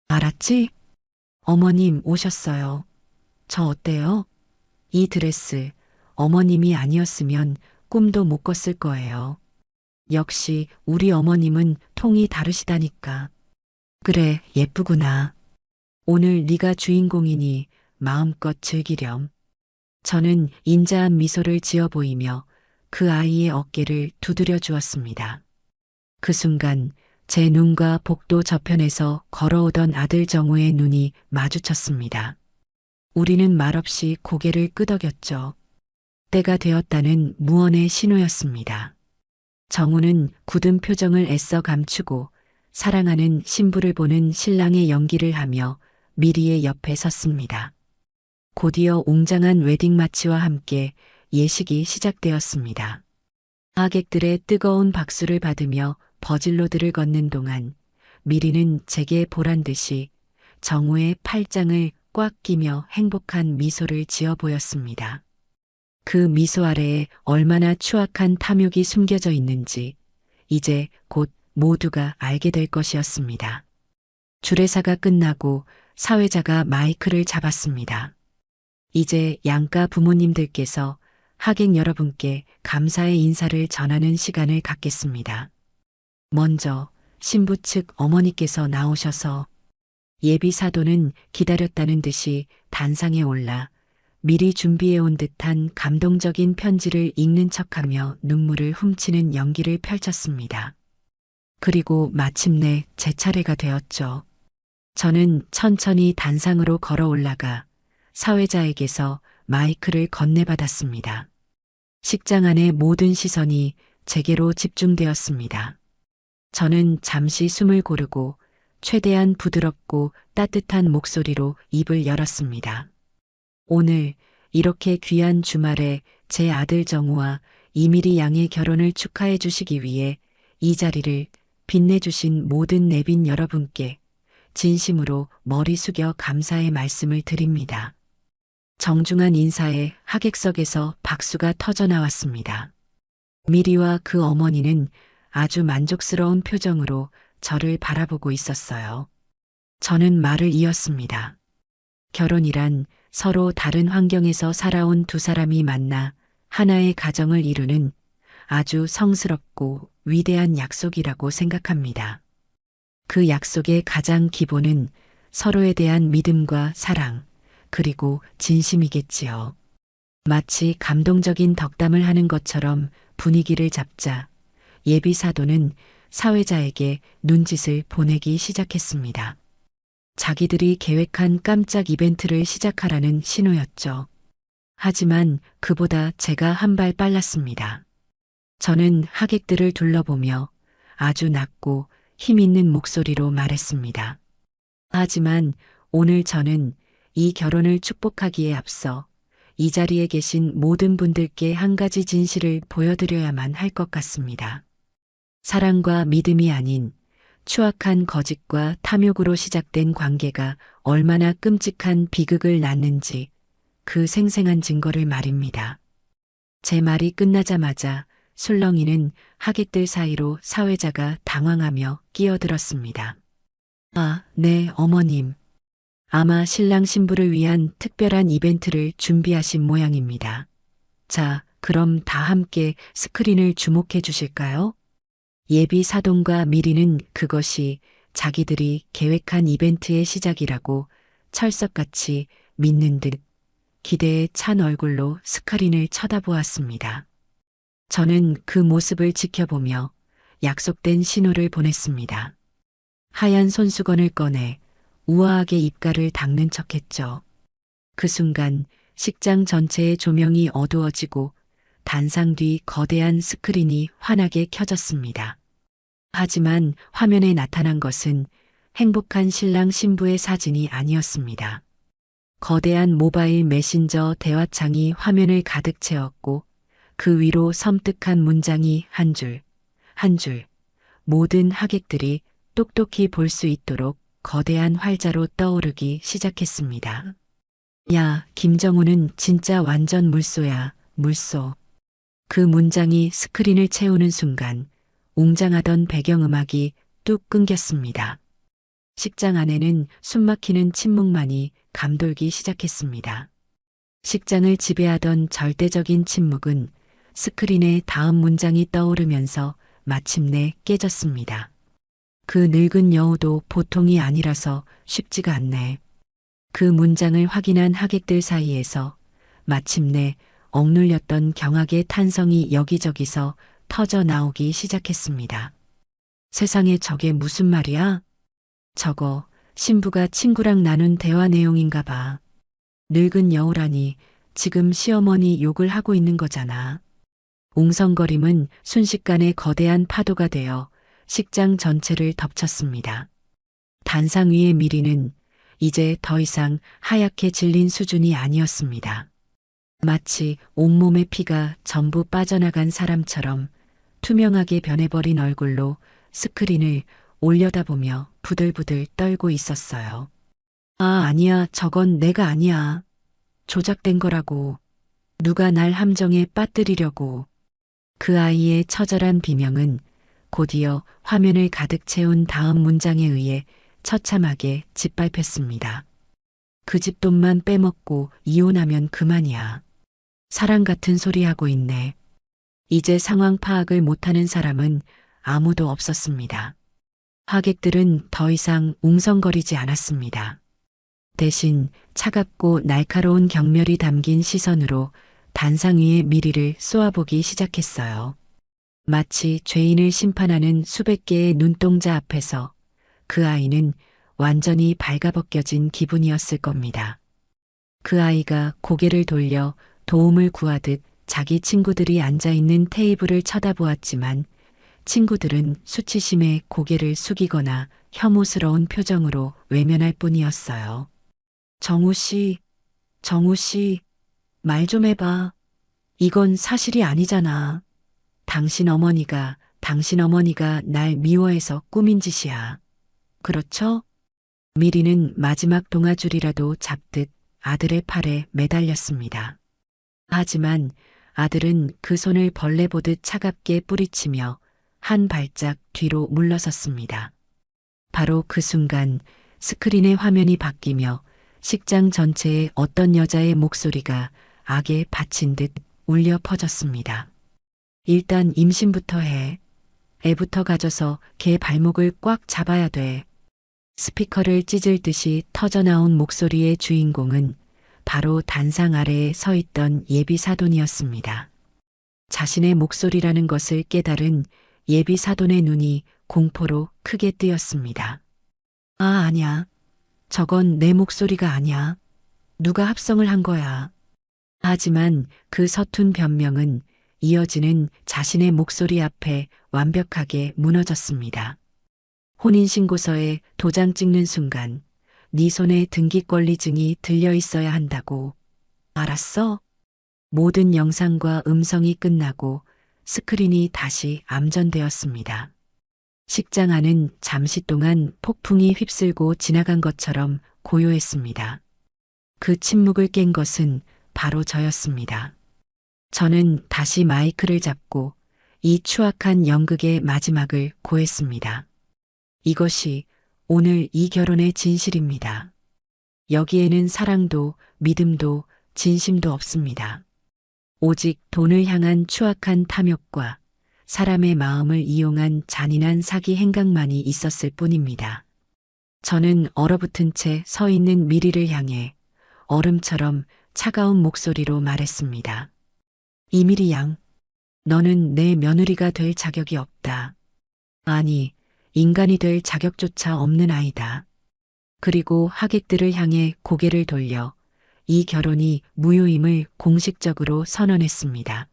알았지? 어머님 오셨어요. 저 어때요? 이 드레스 어머님이 아니었으면 꿈도 못 꿨을 거예요. 역시 우리 어머님은 통이 다르시다니까. 그래, 예쁘구나. 오늘 네가 주인공이니 마음껏 즐기렴. 저는 인자한 미소를 지어 보이며 그 아이의 어깨를 두드려 주었습니다. 그 순간 제 눈과 복도 저편에서 걸어오던 아들 정우의 눈이 마주쳤습니다. 우리는 말없이 고개를 끄덕였죠. 때가 되었다는 무언의 신호였습니다. 정우는 굳은 표정을 애써 감추고 사랑하는 신부를 보는 신랑의 연기를 하며 미리의 옆에 섰습니다. 곧이어 웅장한 웨딩 마치와 함께 예식이 시작되었습니다. 하객들의 뜨거운 박수를 받으며 버질로드를 걷는 동안 미리는 제게 보란 듯이 정우의 팔짱을 꽉 끼며 행복한 미소를 지어 보였습니다. 그 미소 아래에 얼마나 추악한 탐욕이 숨겨져 있는지 이제 곧 모두가 알게 될 것이었습니다. 주례사가 끝나고 사회자가 마이크를 잡았습니다. 이제 양가 부모님들께서 하객 여러분께 감사의 인사를 전하는 시간을 갖겠습니다. 먼저 신부 측 어머니께서 나오셔서 예비 사도는 기다렸다는 듯이 단상에 올라 미리 준비해온 듯한 감동적인 편지를 읽는 척하며 눈물을 훔치는 연기를 펼쳤습니다. 그리고 마침내 제 차례가 되었죠. 저는 천천히 단상으로 걸어 올라가 사회자에게서 마이크를 건네받았습니다. 식장 안의 모든 시선이 제게로 집중되었습니다. 저는 잠시 숨을 고르고 최대한 부드럽고 따뜻한 목소리로 입을 열었습니다. 오늘 이렇게 귀한 주말에 제 아들 정우와 이미리 양의 결혼을 축하해 주시기 위해 이 자리를 빛내주신 모든 내빈 여러분께 진심으로 머리 숙여 감사의 말씀을 드립니다. 정중한 인사에 하객석에서 박수가 터져 나왔습니다. 미리와 그 어머니는 아주 만족스러운 표정으로 저를 바라보고 있었어요. 저는 말을 이었습니다. 결혼이란 서로 다른 환경에서 살아온 두 사람이 만나 하나의 가정을 이루는 아주 성스럽고 위대한 약속이라고 생각합니다. 그 약속의 가장 기본은 서로에 대한 믿음과 사랑, 그리고 진심이겠지요. 마치 감동적인 덕담을 하는 것처럼 분위기를 잡자 예비 사도는 사회자에게 눈짓을 보내기 시작했습니다. 자기들이 계획한 깜짝 이벤트를 시작하라는 신호였죠. 하지만 그보다 제가 한 발 빨랐습니다. 저는 하객들을 둘러보며 아주 낮고 힘 있는 목소리로 말했습니다. 하지만 오늘 저는 이 결혼을 축복하기에 앞서 이 자리에 계신 모든 분들께 한 가지 진실을 보여드려야만 할 것 같습니다. 사랑과 믿음이 아닌 추악한 거짓과 탐욕으로 시작된 관계가 얼마나 끔찍한 비극을 낳는지 그 생생한 증거를 말입니다. 제 말이 끝나자마자 술렁이는 하객들 사이로 사회자가 당황하며 끼어들었습니다. 아, 네, 어머님. 아마 신랑 신부를 위한 특별한 이벤트를 준비하신 모양입니다. 자, 그럼 다 함께 스크린을 주목해 주실까요? 예비 사돈과 미리는 그것이 자기들이 계획한 이벤트의 시작이라고 철석같이 믿는 듯 기대에 찬 얼굴로 스크린을 쳐다보았습니다. 저는 그 모습을 지켜보며 약속된 신호를 보냈습니다. 하얀 손수건을 꺼내 우아하게 입가를 닦는 척했죠. 그 순간 식장 전체의 조명이 어두워지고 단상 뒤 거대한 스크린이 환하게 켜졌습니다. 하지만 화면에 나타난 것은 행복한 신랑 신부의 사진이 아니었습니다. 거대한 모바일 메신저 대화창이 화면을 가득 채웠고 그 위로 섬뜩한 문장이 한 줄, 한 줄, 모든 하객들이 똑똑히 볼 수 있도록 거대한 활자로 떠오르기 시작했습니다. 야, 김정우는 진짜 완전 물소야, 물소. 그 문장이 스크린을 채우는 순간 웅장하던 배경음악이 뚝 끊겼습니다. 식장 안에는 숨막히는 침묵만이 감돌기 시작했습니다. 식장을 지배하던 절대적인 침묵은 스크린에 다음 문장이 떠오르면서 마침내 깨졌습니다. 그 늙은 여우도 보통이 아니라서 쉽지가 않네. 그 문장을 확인한 하객들 사이에서 마침내 억눌렸던 경악의 탄성이 여기저기서 터져 나오기 시작했습니다. 세상에 저게 무슨 말이야? 저거 신부가 친구랑 나눈 대화 내용인가 봐. 늙은 여우라니 지금 시어머니 욕을 하고 있는 거잖아. 웅성거림은 순식간에 거대한 파도가 되어 식장 전체를 덮쳤습니다. 단상 위의 미리는 이제 더 이상 하얗게 질린 수준이 아니었습니다. 마치 온몸의 피가 전부 빠져나간 사람처럼 투명하게 변해버린 얼굴로 스크린을 올려다보며 부들부들 떨고 있었어요. 아, 아니야. 저건 내가 아니야. 조작된 거라고. 누가 날 함정에 빠뜨리려고. 그 아이의 처절한 비명은 곧이어 화면을 가득 채운 다음 문장에 의해 처참하게 짓밟혔습니다. 그 집 돈만 빼먹고 이혼하면 그만이야. 사랑 같은 소리 하고 있네. 이제 상황 파악을 못하는 사람은 아무도 없었습니다. 하객들은 더 이상 웅성거리지 않았습니다. 대신 차갑고 날카로운 경멸이 담긴 시선으로 단상 위의 미리를 쏘아보기 시작했어요. 마치 죄인을 심판하는 수백 개의 눈동자 앞에서 그 아이는 완전히 발가벗겨진 기분이었을 겁니다. 그 아이가 고개를 돌려 도움을 구하듯 자기 친구들이 앉아있는 테이블을 쳐다보았지만 친구들은 수치심에 고개를 숙이거나 혐오스러운 표정으로 외면할 뿐이었어요. 정우 씨, 말 좀 해봐. 이건 사실이 아니잖아. 당신 어머니가 날 미워해서 꾸민 짓이야. 그렇죠? 미리는 마지막 동아줄이라도 잡듯 아들의 팔에 매달렸습니다. 하지만 아들은 그 손을 벌레 보듯 차갑게 뿌리치며 한 발짝 뒤로 물러섰습니다. 바로 그 순간 스크린의 화면이 바뀌며 식장 전체에 어떤 여자의 목소리가 악에 받친 듯 울려 퍼졌습니다. 일단 임신부터 해. 애부터 가져서 걔 발목을 꽉 잡아야 돼. 스피커를 찢을 듯이 터져나온 목소리의 주인공은 바로 단상 아래에 서 있던 예비 사돈이었습니다. 자신의 목소리라는 것을 깨달은 예비 사돈의 눈이 공포로 크게 뜨였습니다. 아, 아니야. 저건 내 목소리가 아니야. 누가 합성을 한 거야. 하지만 그 서툰 변명은 이어지는 자신의 목소리 앞에 완벽하게 무너졌습니다. 혼인신고서에 도장 찍는 순간 네 손에 등기권리증이 들려 있어야 한다고. 알았어? 모든 영상과 음성이 끝나고 스크린이 다시 암전되었습니다. 식장 안은 잠시 동안 폭풍이 휩쓸고 지나간 것처럼 고요했습니다. 그 침묵을 깬 것은 바로 저였습니다. 저는 다시 마이크를 잡고 이 추악한 연극의 마지막을 고했습니다. 이것이 오늘 이 결혼의 진실입니다. 여기에는 사랑도 믿음도 진심도 없습니다. 오직 돈을 향한 추악한 탐욕과 사람의 마음을 이용한 잔인한 사기 행각만이 있었을 뿐입니다. 저는 얼어붙은 채 서 있는 미리를 향해 얼음처럼 차가운 목소리로 말했습니다. 이미리 양, 너는 내 며느리가 될 자격이 없다. 아니, 인간이 될 자격조차 없는 아이다. 그리고 하객들을 향해 고개를 돌려 이 결혼이 무효임을 공식적으로 선언했습니다.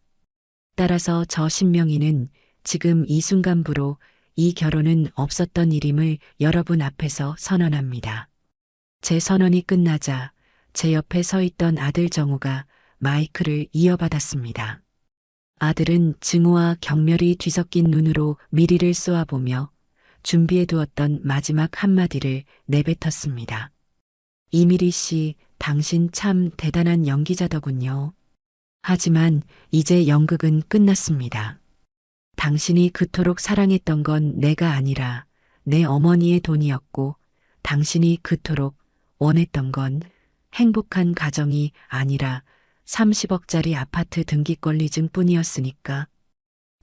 따라서 저 신명희는 지금 이 순간부로 이 결혼은 없었던 일임을 여러분 앞에서 선언합니다. 제 선언이 끝나자 제 옆에 서 있던 아들 정우가 마이크를 이어받았습니다. 아들은 증오와 경멸이 뒤섞인 눈으로 미리를 쏘아보며 준비해 두었던 마지막 한마디를 내뱉었습니다. 이미리 씨, 당신 참 대단한 연기자더군요. 하지만 이제 연극은 끝났습니다. 당신이 그토록 사랑했던 건 내가 아니라 내 어머니의 돈이었고, 당신이 그토록 원했던 건 행복한 가정이 아니라 30억짜리 아파트 등기권리증 뿐이었으니까.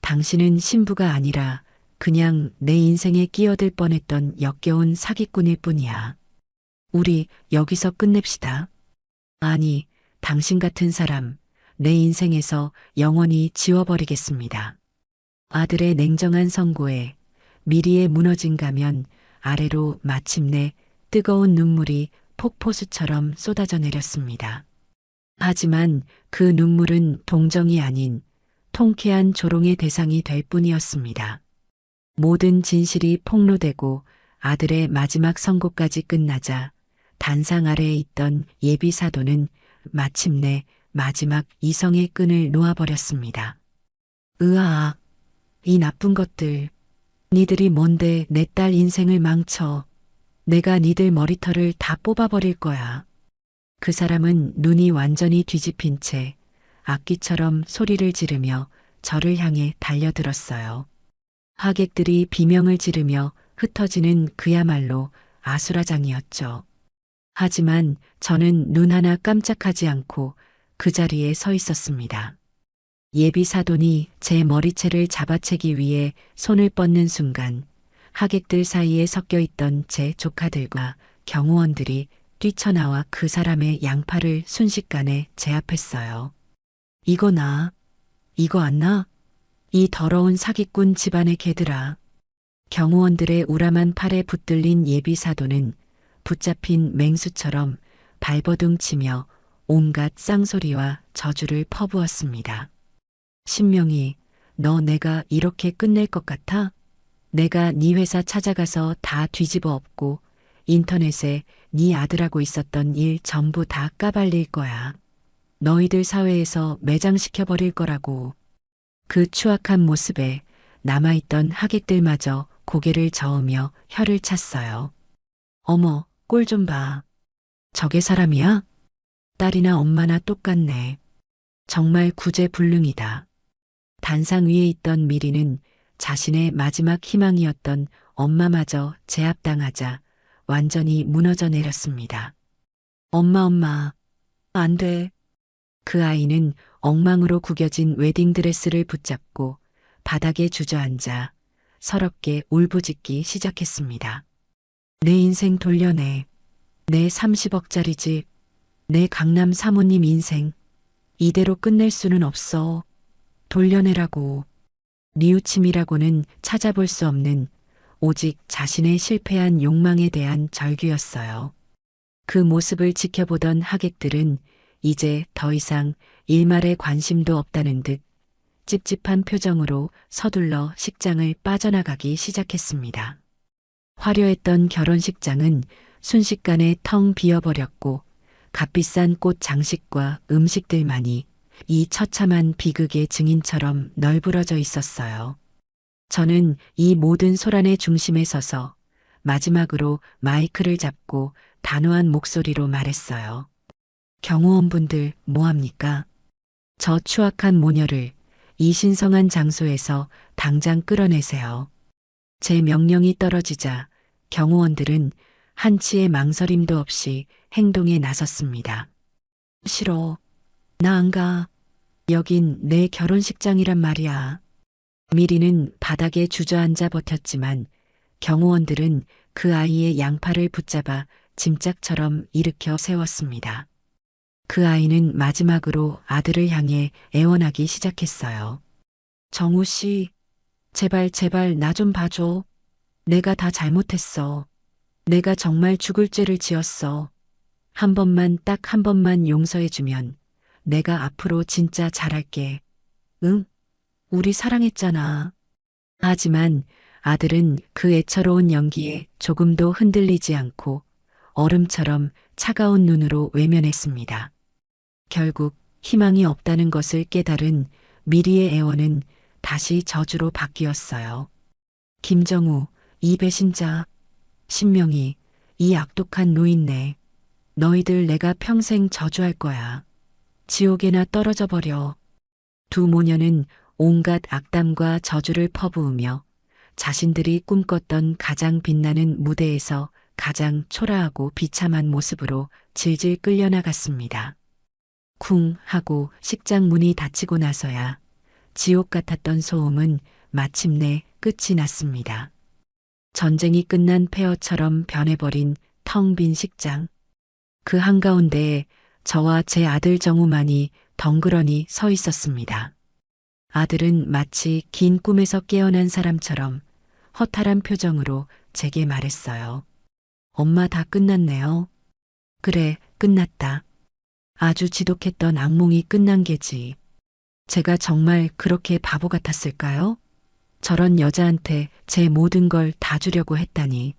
당신은 신부가 아니라 그냥 내 인생에 끼어들 뻔했던 역겨운 사기꾼일 뿐이야. 우리 여기서 끝냅시다. 아니, 당신 같은 사람, 내 인생에서 영원히 지워버리겠습니다. 아들의 냉정한 선고에 미리의 무너진 가면 아래로 마침내 뜨거운 눈물이 폭포수처럼 쏟아져 내렸습니다. 하지만 그 눈물은 동정이 아닌 통쾌한 조롱의 대상이 될 뿐이었습니다. 모든 진실이 폭로되고 아들의 마지막 선고까지 끝나자 단상 아래에 있던 예비 사도는 마침내 마지막 이성의 끈을 놓아버렸습니다. 으아, 이 나쁜 것들. 니들이 뭔데 내 딸 인생을 망쳐. 내가 니들 머리털을 다 뽑아버릴 거야. 그 사람은 눈이 완전히 뒤집힌 채 악기처럼 소리를 지르며 저를 향해 달려들었어요. 하객들이 비명을 지르며 흩어지는 그야말로 아수라장이었죠. 하지만 저는 눈 하나 깜짝하지 않고 그 자리에 서 있었습니다. 예비 사돈이 제 머리채를 잡아채기 위해 손을 뻗는 순간 하객들 사이에 섞여 있던 제 조카들과 경호원들이 뛰쳐나와 그 사람의 양팔을 순식간에 제압했어요. 이거 나? 이거 안 나? 이 더러운 사기꾼 집안의 개들아. 경호원들의 우람한 팔에 붙들린 예비 사도는 붙잡힌 맹수처럼 발버둥 치며 온갖 쌍소리와 저주를 퍼부었습니다. 신명이, 너 내가 이렇게 끝낼 것 같아? 내가 네 회사 찾아가서 다 뒤집어 엎고 인터넷에 네 아들하고 있었던 일 전부 다 까발릴 거야. 너희들 사회에서 매장시켜버릴 거라고. 그 추악한 모습에 남아있던 하객들마저 고개를 저으며 혀를 찼어요. 어머, 꼴 좀 봐. 저게 사람이야? 딸이나 엄마나 똑같네. 정말 구제불능이다. 단상 위에 있던 미리는 자신의 마지막 희망이었던 엄마마저 제압당하자 완전히 무너져 내렸습니다. 엄마, 안 돼. 그 아이는 엉망으로 구겨진 웨딩드레스를 붙잡고 바닥에 주저앉아 서럽게 울부짖기 시작했습니다. 내 인생 돌려내. 내 30억짜리 집, 내 강남 사모님 인생. 이대로 끝낼 수는 없어. 돌려내라고. 뉘우침이라고는 찾아볼 수 없는 오직 자신의 실패한 욕망에 대한 절규였어요. 그 모습을 지켜보던 하객들은 이제 더 이상 일말의 관심도 없다는 듯 찝찝한 표정으로 서둘러 식장을 빠져나가기 시작했습니다. 화려했던 결혼식장은 순식간에 텅 비어버렸고 값비싼 꽃 장식과 음식들만이 이 처참한 비극의 증인처럼 널브러져 있었어요. 저는 이 모든 소란의 중심에 서서 마지막으로 마이크를 잡고 단호한 목소리로 말했어요. 경호원분들 뭐합니까? 저 추악한 모녀를 이 신성한 장소에서 당장 끌어내세요. 제 명령이 떨어지자 경호원들은 한치의 망설임도 없이 행동에 나섰습니다. 싫어. 나 안 가. 여긴 내 결혼식장이란 말이야. 미리는 바닥에 주저앉아 버텼지만 경호원들은 그 아이의 양팔을 붙잡아 짐짝처럼 일으켜 세웠습니다. 그 아이는 마지막으로 아들을 향해 애원하기 시작했어요. 정우 씨, 제발 나 좀 봐줘. 내가 다 잘못했어. 내가 정말 죽을 죄를 지었어. 한 번만 딱 한 번만 용서해주면 내가 앞으로 진짜 잘할게. 응? 우리 사랑했잖아. 하지만 아들은 그 애처로운 연기에 조금도 흔들리지 않고 얼음처럼 차가운 눈으로 외면했습니다. 결국 희망이 없다는 것을 깨달은 미리의 애원은 다시 저주로 바뀌었어요. 김정우, 이 배신자, 신명희, 이 악독한 노인네, 너희들 내가 평생 저주할 거야. 지옥에나 떨어져 버려. 두 모녀는 온갖 악담과 저주를 퍼부으며 자신들이 꿈꿨던 가장 빛나는 무대에서 가장 초라하고 비참한 모습으로 질질 끌려나갔습니다. 쿵 하고 식장 문이 닫히고 나서야 지옥 같았던 소음은 마침내 끝이 났습니다. 전쟁이 끝난 폐허처럼 변해버린 텅 빈 식장. 그 한가운데에 저와 제 아들 정우만이 덩그러니 서 있었습니다. 아들은 마치 긴 꿈에서 깨어난 사람처럼 허탈한 표정으로 제게 말했어요. 엄마 다 끝났네요. 그래, 끝났다. 아주 지독했던 악몽이 끝난 게지. 제가 정말 그렇게 바보 같았을까요? 저런 여자한테 제 모든 걸 다 주려고 했다니.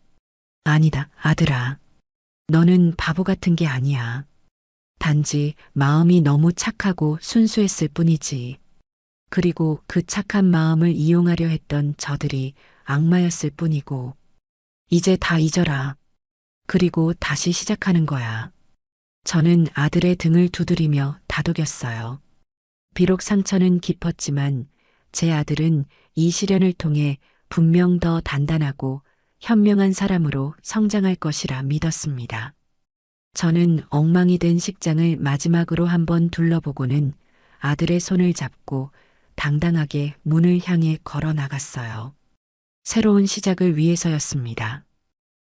아니다, 아들아. 너는 바보 같은 게 아니야. 단지 마음이 너무 착하고 순수했을 뿐이지. 그리고 그 착한 마음을 이용하려 했던 저들이 악마였을 뿐이고. 이제 다 잊어라. 그리고 다시 시작하는 거야. 저는 아들의 등을 두드리며 다독였어요. 비록 상처는 깊었지만 제 아들은 이 시련을 통해 분명 더 단단하고 현명한 사람으로 성장할 것이라 믿었습니다. 저는 엉망이 된 식장을 마지막으로 한번 둘러보고는 아들의 손을 잡고 당당하게 문을 향해 걸어 나갔어요. 새로운 시작을 위해서였습니다.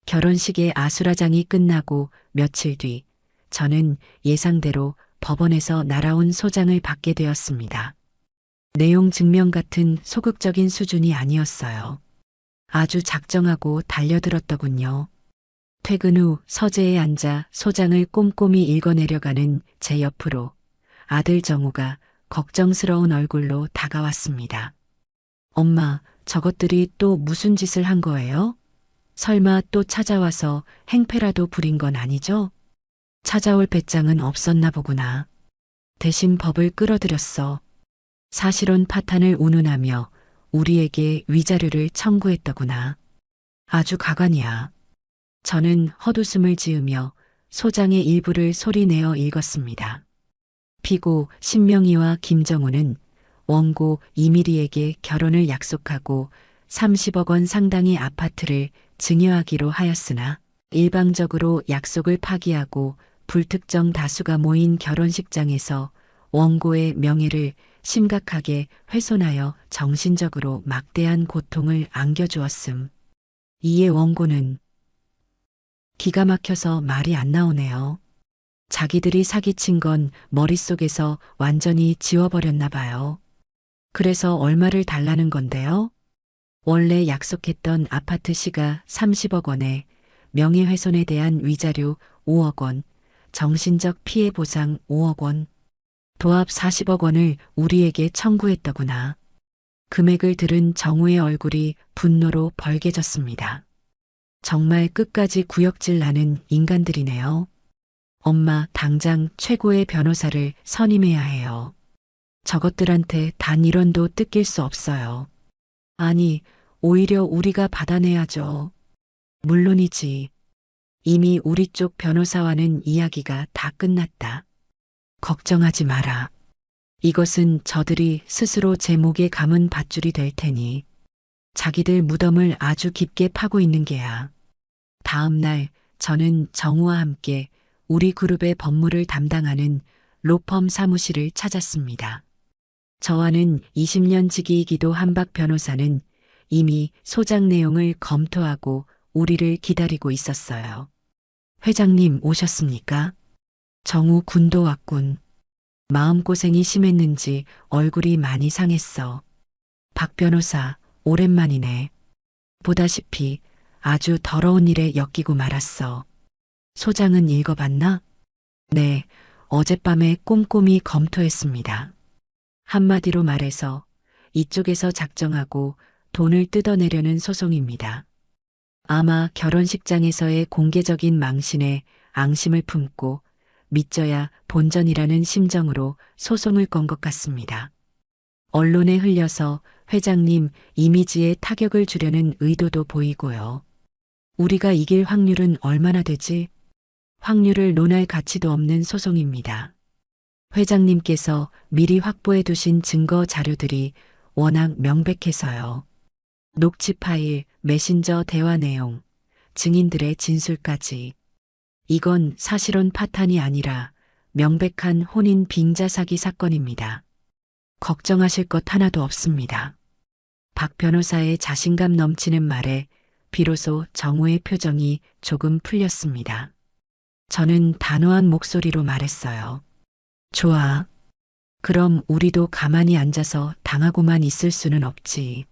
결혼식의 아수라장이 끝나고 며칠 뒤 저는 예상대로 법원에서 날아온 소장을 받게 되었습니다. 내용 증명 같은 소극적인 수준이 아니었어요. 아주 작정하고 달려들었더군요. 퇴근 후 서재에 앉아 소장을 꼼꼼히 읽어내려가는 제 옆으로 아들 정우가 걱정스러운 얼굴로 다가왔습니다. 엄마, 저것들이 또 무슨 짓을 한 거예요? 설마 또 찾아와서 행패라도 부린 건 아니죠? 찾아올 배짱은 없었나 보구나. 대신 법을 끌어들였어. 사실혼 파탄을 운운하며 우리에게 위자료를 청구했더구나. 아주 가관이야. 저는 헛웃음을 지으며 소장의 일부를 소리내어 읽었습니다. 피고 신명희와 김정우는 원고 이미리에게 결혼을 약속하고 30억 원 상당의 아파트를 증여하기로 하였으나 일방적으로 약속을 파기하고 불특정 다수가 모인 결혼식장에서 원고의 명예를 심각하게 훼손하여 정신적으로 막대한 고통을 안겨주었음. 이에 원고는 기가 막혀서 말이 안 나오네요. 자기들이 사기친 건 머릿속에서 완전히 지워버렸나 봐요. 그래서 얼마를 달라는 건데요? 원래 약속했던 아파트 시가 30억 원에 명예훼손에 대한 위자료 5억 원, 정신적 피해 보상 5억 원, 도합 40억 원을 우리에게 청구했더구나. 금액을 들은 정우의 얼굴이 분노로 벌개졌습니다. 정말 끝까지 구역질 나는 인간들이네요. 엄마, 당장 최고의 변호사를 선임해야 해요. 저것들한테 단 1원도 뜯길 수 없어요. 아니, 오히려 우리가 받아내야죠. 물론이지. 이미 우리 쪽 변호사와는 이야기가 다 끝났다. 걱정하지 마라. 이것은 저들이 스스로 제 목에 감은 밧줄이 될 테니 자기들 무덤을 아주 깊게 파고 있는 게야. 다음 날 저는 정우와 함께 우리 그룹의 법무를 담당하는 로펌 사무실을 찾았습니다. 저와는 20년 지기이기도 한박 변호사는 이미 소장 내용을 검토하고 우리를 기다리고 있었어요. 회장님 오셨습니까? 정우 군도 왔군. 마음고생이 심했는지 얼굴이 많이 상했어. 박 변호사, 오랜만이네. 보다시피 아주 더러운 일에 엮이고 말았어. 소장은 읽어봤나? 네, 어젯밤에 꼼꼼히 검토했습니다. 한마디로 말해서 이쪽에서 작정하고 돈을 뜯어내려는 소송입니다. 아마 결혼식장에서의 공개적인 망신에 앙심을 품고 믿져야 본전이라는 심정으로 소송을 건 것 같습니다. 언론에 흘려서 회장님 이미지에 타격을 주려는 의도도 보이고요. 우리가 이길 확률은 얼마나 되지? 확률을 논할 가치도 없는 소송입니다. 회장님께서 미리 확보해 두신 증거 자료들이 워낙 명백해서요. 녹취 파일, 메신저 대화 내용, 증인들의 진술까지. 이건 사실혼 파탄이 아니라 명백한 혼인 빙자 사기 사건입니다. 걱정하실 것 하나도 없습니다. 박 변호사의 자신감 넘치는 말에 비로소 정우의 표정이 조금 풀렸습니다. 저는 단호한 목소리로 말했어요. 좋아. 그럼 우리도 가만히 앉아서 당하고만 있을 수는 없지.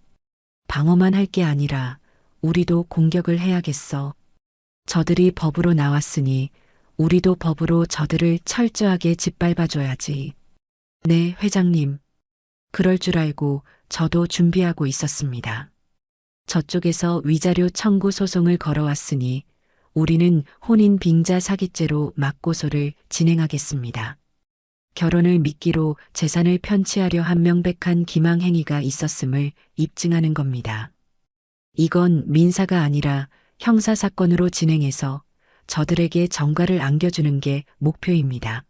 방어만 할 게 아니라 우리도 공격을 해야겠어. 저들이 법으로 나왔으니 우리도 법으로 저들을 철저하게 짓밟아줘야지. 네, 회장님. 그럴 줄 알고 저도 준비하고 있었습니다. 저쪽에서 위자료 청구 소송을 걸어왔으니 우리는 혼인 빙자 사기죄로 맞고소를 진행하겠습니다. 결혼을 미끼로 재산을 편취하려 한 명백한 기망 행위가 있었음을 입증하는 겁니다. 이건 민사가 아니라 형사사건으로 진행해서 저들에게 정과를 안겨주는 게 목표입니다.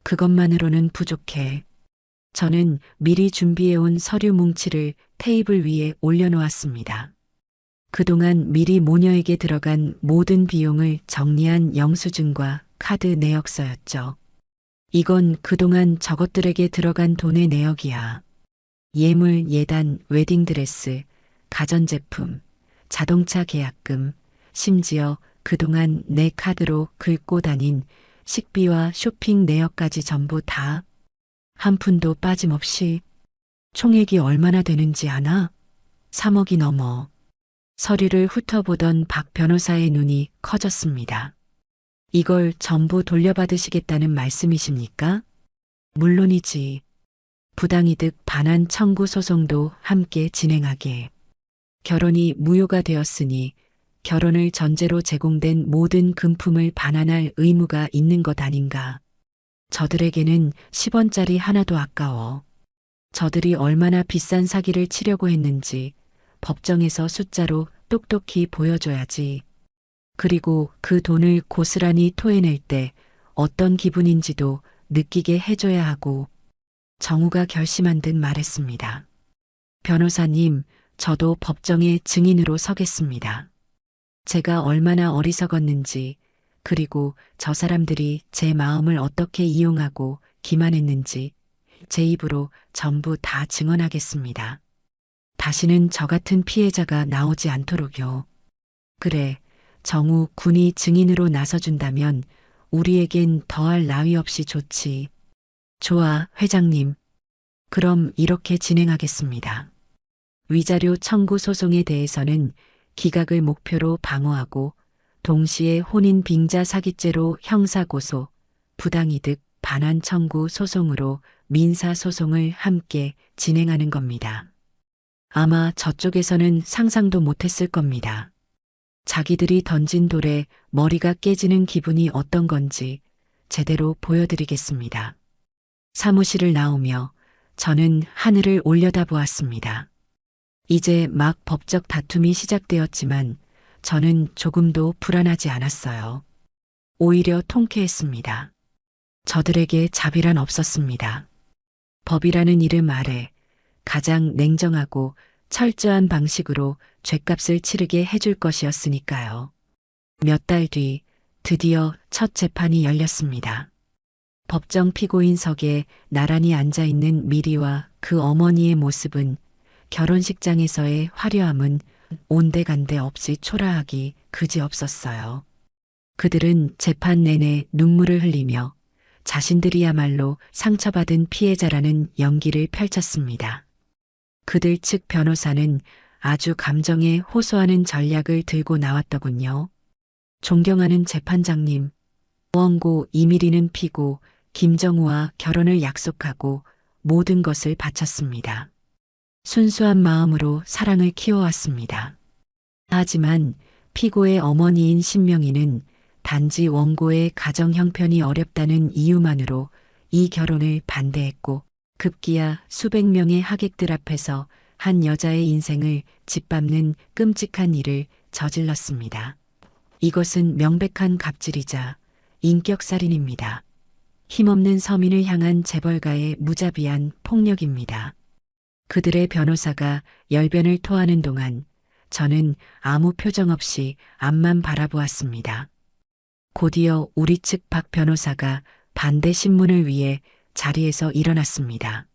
그것만으로는 부족해. 저는 미리 준비해온 서류 뭉치를 테이블 위에 올려놓았습니다. 그동안 미리 모녀에게 들어간 모든 비용을 정리한 영수증과 카드 내역서였죠. 이건 그동안 저것들에게 들어간 돈의 내역이야. 예물, 예단, 웨딩드레스, 가전제품, 자동차 계약금, 심지어 그동안 내 카드로 긁고 다닌 식비와 쇼핑 내역까지 전부 다 한 푼도 빠짐없이. 총액이 얼마나 되는지 아나? 3억이 넘어. 서류를 훑어보던 박 변호사의 눈이 커졌습니다. 이걸 전부 돌려받으시겠다는 말씀이십니까? 물론이지. 부당이득 반환 청구 소송도 함께 진행하게. 결혼이 무효가 되었으니 결혼을 전제로 제공된 모든 금품을 반환할 의무가 있는 것 아닌가. 저들에게는 10원짜리 하나도 아까워. 저들이 얼마나 비싼 사기를 치려고 했는지 법정에서 숫자로 똑똑히 보여줘야지. 그리고 그 돈을 고스란히 토해낼 때 어떤 기분인지도 느끼게 해줘야 하고. 정우가 결심한 듯 말했습니다. 변호사님, 저도 법정의 증인으로 서겠습니다. 제가 얼마나 어리석었는지, 그리고 저 사람들이 제 마음을 어떻게 이용하고 기만했는지 제 입으로 전부 다 증언하겠습니다. 다시는 저 같은 피해자가 나오지 않도록요. 그래, 정우 군이 증인으로 나서준다면 우리에겐 더할 나위 없이 좋지. 좋아, 회장님. 그럼 이렇게 진행하겠습니다. 위자료 청구 소송에 대해서는 기각을 목표로 방어하고 동시에 혼인 빙자 사기죄로 형사고소, 부당이득 반환 청구 소송으로 민사소송을 함께 진행하는 겁니다. 아마 저쪽에서는 상상도 못했을 겁니다. 자기들이 던진 돌에 머리가 깨지는 기분이 어떤 건지 제대로 보여드리겠습니다. 사무실을 나오며 저는 하늘을 올려다보았습니다. 이제 막 법적 다툼이 시작되었지만 저는 조금도 불안하지 않았어요. 오히려 통쾌했습니다. 저들에게 자비란 없었습니다. 법이라는 이름 아래 가장 냉정하고 철저한 방식으로 죗값을 치르게 해줄 것이었으니까요. 몇 달 뒤 드디어 첫 재판이 열렸습니다. 법정 피고인석에 나란히 앉아있는 미리와 그 어머니의 모습은 결혼식장에서의 화려함은 온데간데 없이 초라하기 그지없었어요. 그들은 재판 내내 눈물을 흘리며 자신들이야말로 상처받은 피해자라는 연기를 펼쳤습니다. 그들 측 변호사는 아주 감정에 호소하는 전략을 들고 나왔더군요. 존경하는 재판장님, 원고 이미리는 피고 김정우와 결혼을 약속하고 모든 것을 바쳤습니다. 순수한 마음으로 사랑을 키워왔습니다. 하지만 피고의 어머니인 신명희는 단지 원고의 가정 형편이 어렵다는 이유만으로 이 결혼을 반대했고 급기야 수백 명의 하객들 앞에서 한 여자의 인생을 짓밟는 끔찍한 일을 저질렀습니다. 이것은 명백한 갑질이자 인격살인입니다. 힘없는 서민을 향한 재벌가의 무자비한 폭력입니다. 그들의 변호사가 열변을 토하는 동안 저는 아무 표정 없이 앞만 바라보았습니다. 곧이어 우리 측 박 변호사가 반대 신문을 위해 자리에서 일어났습니다.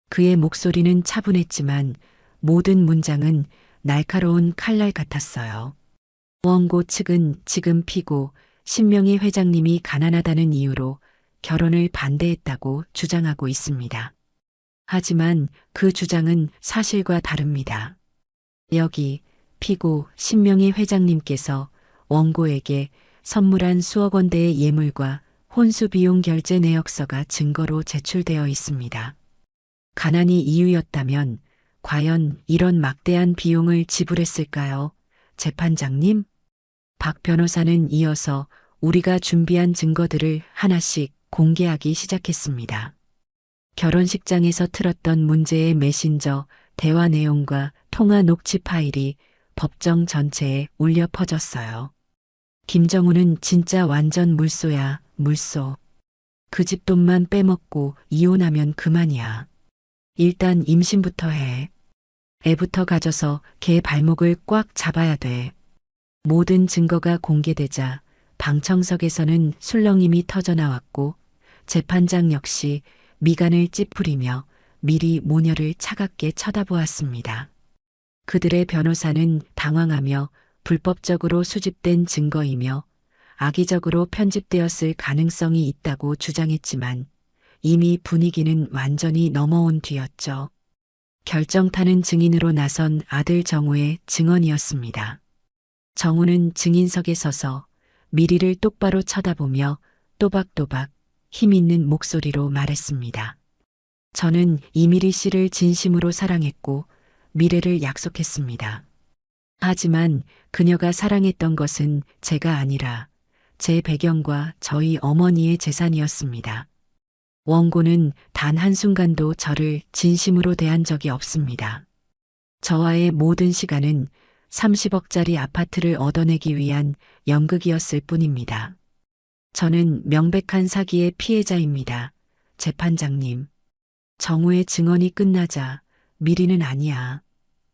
그의 목소리는 차분했지만 모든 문장은 날카로운 칼날 같았어요. 원고 측은 지금 피고 신명희 회장님이 가난하다는 이유로 결혼을 반대했다고 주장하고 있습니다. 하지만 그 주장은 사실과 다릅니다. 여기 피고 신명희 회장님께서 원고에게 선물한 수억 원대의 예물과 혼수 비용 결제 내역서가 증거로 제출되어 있습니다. 가난이 이유였다면 과연 이런 막대한 비용을 지불했을까요? 재판장님? 박 변호사는 이어서 우리가 준비한 증거들을 하나씩 공개하기 시작했습니다. 결혼식장에서 틀었던 문제의 메신저 대화 내용과 통화 녹취 파일이 법정 전체에 울려 퍼졌어요. 김정우는 진짜 완전 물소야, 물소. 그 집 돈만 빼먹고 이혼하면 그만이야. 일단 임신부터 해. 애부터 가져서 걔 발목을 꽉 잡아야 돼. 모든 증거가 공개되자 방청석에서는 술렁임이 터져나왔고 재판장 역시 미간을 찌푸리며 미리 모녀를 차갑게 쳐다보았습니다. 그들의 변호사는 당황하며 불법적으로 수집된 증거이며 악의적으로 편집되었을 가능성이 있다고 주장했지만 이미 분위기는 완전히 넘어온 뒤였죠. 결정타는 증인으로 나선 아들 정우의 증언이었습니다. 정우는 증인석에 서서 미리를 똑바로 쳐다보며 또박또박 힘있는 목소리로 말했습니다. 저는 이미리 씨를 진심으로 사랑했고 미래를 약속했습니다. 하지만 그녀가 사랑했던 것은 제가 아니라 제 배경과 저희 어머니의 재산이었습니다. 원고는 단 한순간도 저를 진심으로 대한 적이 없습니다. 저와의 모든 시간은 30억짜리 아파트를 얻어내기 위한 연극이었을 뿐입니다. 저는 명백한 사기의 피해자입니다. 재판장님. 정우의 증언이 끝나자 미리는 아니야.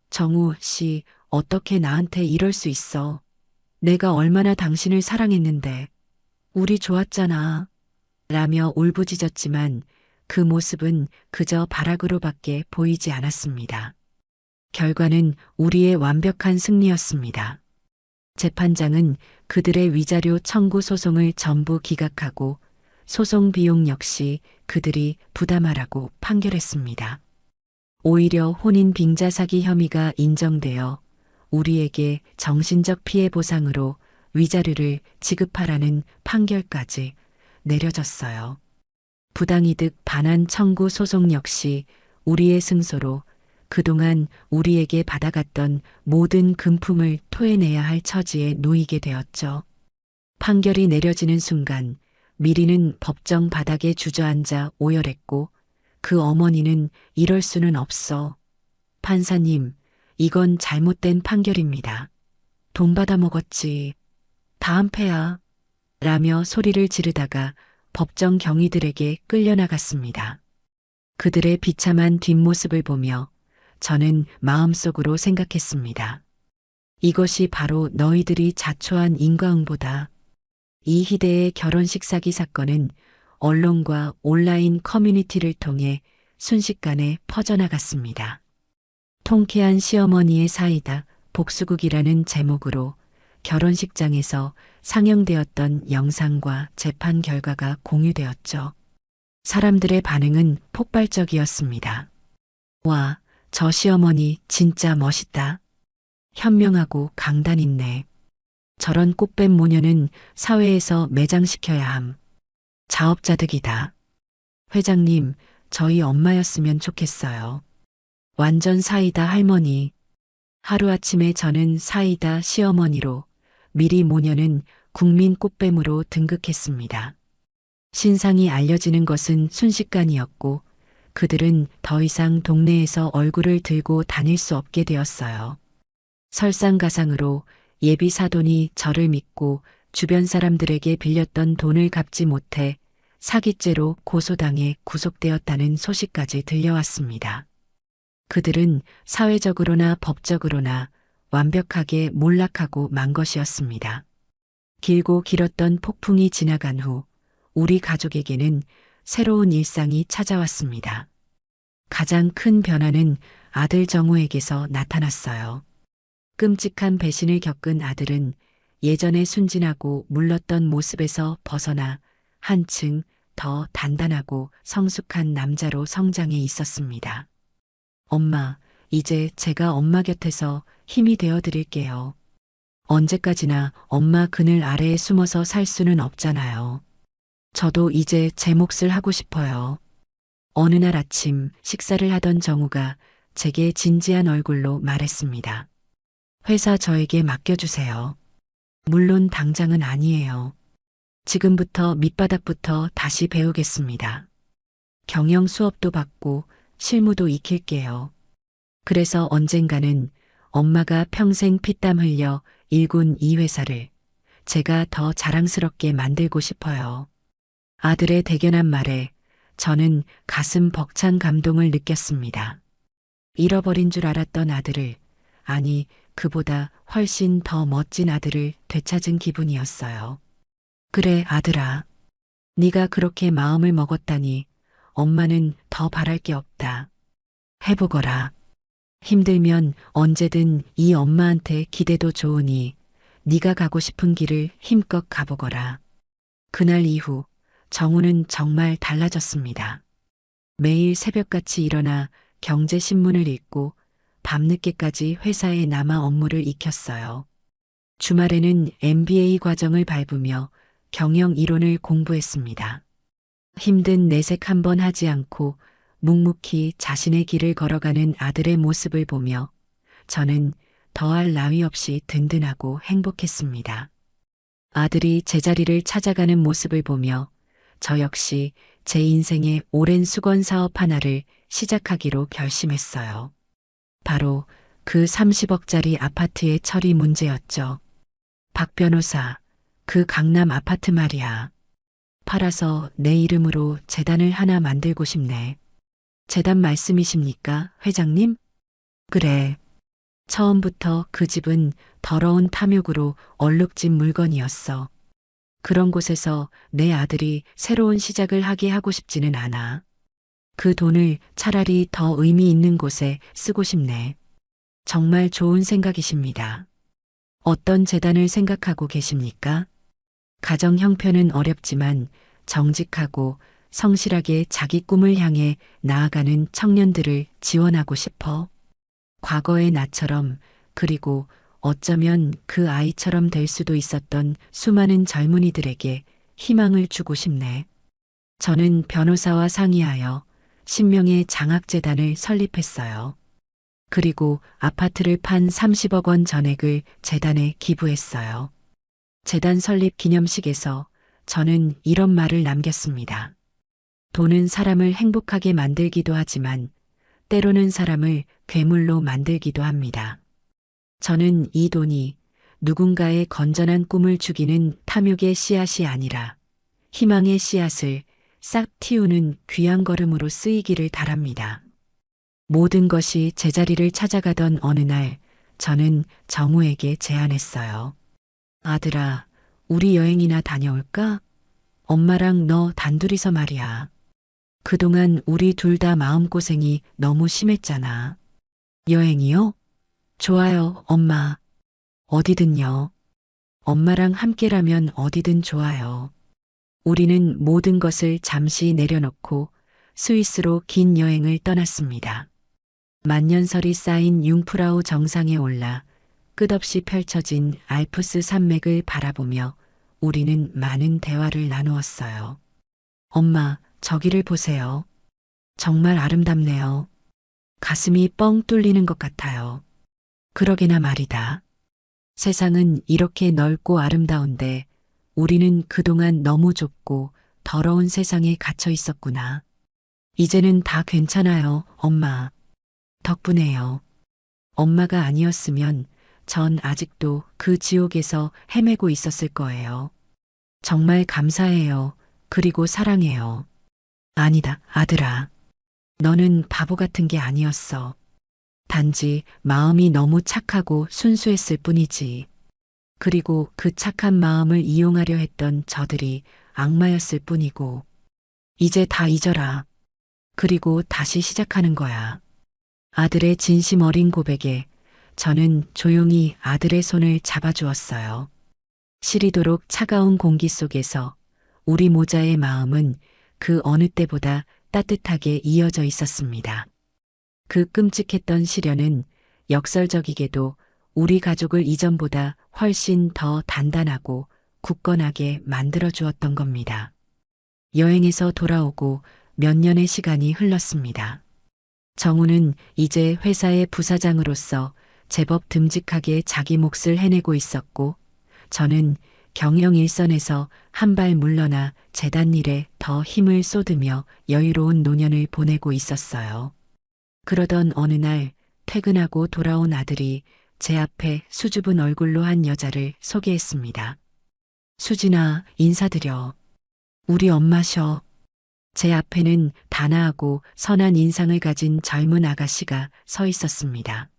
정우 씨, 어떻게 나한테 이럴 수 있어? 내가 얼마나 당신을 사랑했는데. 우리 좋았잖아. 라며 울부짖었지만 그 모습은 그저 발악으로밖에 보이지 않았습니다. 결과는 우리의 완벽한 승리였습니다. 재판장은 그들의 위자료 청구 소송을 전부 기각하고 소송 비용 역시 그들이 부담하라고 판결했습니다. 오히려 혼인 빙자 사기 혐의가 인정되어 우리에게 정신적 피해 보상으로 위자료를 지급하라는 판결까지 내려졌어요. 부당이득 반환 청구 소송 역시 우리의 승소로 그동안 우리에게 받아갔던 모든 금품을 토해내야 할 처지에 놓이게 되었죠. 판결이 내려지는 순간 미리는 법정 바닥에 주저앉아 오열했고 그 어머니는 이럴 수는 없어. 판사님, 이건 잘못된 판결입니다. 돈 받아 먹었지. 다음 패야. 라며 소리를 지르다가 법정 경위들에게 끌려나갔습니다. 그들의 비참한 뒷모습을 보며 저는 마음속으로 생각했습니다. 이것이 바로 너희들이 자초한 인과응보다. 이 희대의 결혼식 사기 사건은 언론과 온라인 커뮤니티를 통해 순식간에 퍼져나갔습니다. 통쾌한 시어머니의 사이다 복수극이라는 제목으로 결혼식장에서 상영되었던 영상과 재판 결과가 공유되었죠. 사람들의 반응은 폭발적이었습니다. 와, 저 시어머니 진짜 멋있다. 현명하고 강단 있네. 저런 꽃뱀 모녀는 사회에서 매장시켜야 함. 자업자득이다. 회장님, 저희 엄마였으면 좋겠어요. 완전 사이다 할머니. 하루아침에 저는 사이다 시어머니로, 미리 모녀는 국민 꽃뱀으로 등극했습니다. 신상이 알려지는 것은 순식간이었고 그들은 더 이상 동네에서 얼굴을 들고 다닐 수 없게 되었어요. 설상가상으로 예비 사돈이 저를 믿고 주변 사람들에게 빌렸던 돈을 갚지 못해 사기죄로 고소당해 구속되었다는 소식까지 들려왔습니다. 그들은 사회적으로나 법적으로나 완벽하게 몰락하고 만 것이었습니다. 길고 길었던 폭풍이 지나간 후 우리 가족에게는 새로운 일상이 찾아왔습니다. 가장 큰 변화는 아들 정우에게서 나타났어요. 끔찍한 배신을 겪은 아들은 예전에 순진하고 물렀던 모습에서 벗어나 한층 더 단단하고 성숙한 남자로 성장해 있었습니다. 엄마, 이제 제가 엄마 곁에서 힘이 되어 드릴게요. 언제까지나 엄마 그늘 아래에 숨어서 살 수는 없잖아요. 저도 이제 제 몫을 하고 싶어요. 어느 날 아침 식사를 하던 정우가 제게 진지한 얼굴로 말했습니다. 회사 저에게 맡겨주세요. 물론 당장은 아니에요. 지금부터 밑바닥부터 다시 배우겠습니다. 경영 수업도 받고 실무도 익힐게요. 그래서 언젠가는 엄마가 평생 피땀 흘려 일군 이 회사를 제가 더 자랑스럽게 만들고 싶어요. 아들의 대견한 말에 저는 가슴 벅찬 감동을 느꼈습니다. 잃어버린 줄 알았던 아들을, 아니 그보다 훨씬 더 멋진 아들을 되찾은 기분이었어요. 그래 아들아, 네가 그렇게 마음을 먹었다니 엄마는 더 바랄 게 없다. 해보거라. 힘들면 언제든 이 엄마한테 기대도 좋으니 네가 가고 싶은 길을 힘껏 가보거라. 그날 이후 정우는 정말 달라졌습니다. 매일 새벽같이 일어나 경제신문을 읽고 밤늦게까지 회사에 남아 업무를 익혔어요. 주말에는 MBA 과정을 밟으며 경영 이론을 공부했습니다. 힘든 내색 한 번 하지 않고 묵묵히 자신의 길을 걸어가는 아들의 모습을 보며 저는 더할 나위 없이 든든하고 행복했습니다. 아들이 제자리를 찾아가는 모습을 보며 저 역시 제 인생의 오랜 수건 사업 하나를 시작하기로 결심했어요. 바로 그 30억짜리 아파트의 처리 문제였죠. 박 변호사, 그 강남 아파트 말이야. 팔아서 내 이름으로 재단을 하나 만들고 싶네. 재단 말씀이십니까, 회장님? 그래. 처음부터 그 집은 더러운 탐욕으로 얼룩진 물건이었어. 그런 곳에서 내 아들이 새로운 시작을 하게 하고 싶지는 않아. 그 돈을 차라리 더 의미 있는 곳에 쓰고 싶네. 정말 좋은 생각이십니다. 어떤 재단을 생각하고 계십니까? 가정 형편은 어렵지만 정직하고 성실하게 자기 꿈을 향해 나아가는 청년들을 지원하고 싶어. 과거의 나처럼 그리고 어쩌면 그 아이처럼 될 수도 있었던 수많은 젊은이들에게 희망을 주고 싶네. 저는 변호사와 상의하여 신명의 장학재단을 설립했어요. 그리고 아파트를 판 30억 원 전액을 재단에 기부했어요. 재단 설립 기념식에서 저는 이런 말을 남겼습니다. 돈은 사람을 행복하게 만들기도 하지만 때로는 사람을 괴물로 만들기도 합니다. 저는 이 돈이 누군가의 건전한 꿈을 죽이는 탐욕의 씨앗이 아니라 희망의 씨앗을 싹 틔우는 귀한 걸음으로 쓰이기를 바랍니다. 모든 것이 제자리를 찾아가던 어느 날 저는 정우에게 제안했어요. 아들아, 우리 여행이나 다녀올까? 엄마랑 너 단둘이서 말이야. 그동안 우리 둘 다 마음고생이 너무 심했잖아. 여행이요? 좋아요, 엄마. 어디든요. 엄마랑 함께라면 어디든 좋아요. 우리는 모든 것을 잠시 내려놓고 스위스로 긴 여행을 떠났습니다. 만년설이 쌓인 융프라우 정상에 올라 끝없이 펼쳐진 알프스 산맥을 바라보며 우리는 많은 대화를 나누었어요. 엄마, 저기를 보세요. 정말 아름답네요. 가슴이 뻥 뚫리는 것 같아요. 그러게나 말이다. 세상은 이렇게 넓고 아름다운데 우리는 그동안 너무 좁고 더러운 세상에 갇혀 있었구나. 이제는 다 괜찮아요, 엄마. 덕분에요. 엄마가 아니었으면 전 아직도 그 지옥에서 헤매고 있었을 거예요. 정말 감사해요. 그리고 사랑해요. 아니다, 아들아. 너는 바보 같은 게 아니었어. 단지 마음이 너무 착하고 순수했을 뿐이지. 그리고 그 착한 마음을 이용하려 했던 저들이 악마였을 뿐이고. 이제 다 잊어라. 그리고 다시 시작하는 거야. 아들의 진심 어린 고백에 저는 조용히 아들의 손을 잡아주었어요. 시리도록 차가운 공기 속에서 우리 모자의 마음은 그 어느 때보다 따뜻하게 이어져 있었습니다. 그 끔찍했던 시련은 역설적이게도 우리 가족을 이전보다 훨씬 더 단단하고 굳건하게 만들어 주었던 겁니다. 여행에서 돌아오고 몇 년의 시간이 흘렀습니다. 정우는 이제 회사의 부사장으로서 제법 듬직하게 자기 몫을 해내고 있었고, 저는 경영 일선에서 한 발 물러나 재단 일에 더 힘을 쏟으며 여유로운 노년을 보내고 있었어요. 그러던 어느 날 퇴근하고 돌아온 아들이 제 앞에 수줍은 얼굴로 한 여자를 소개했습니다. 수진아, 인사드려. 우리 엄마셔. 제 앞에는 단아하고 선한 인상을 가진 젊은 아가씨가 서 있었습니다.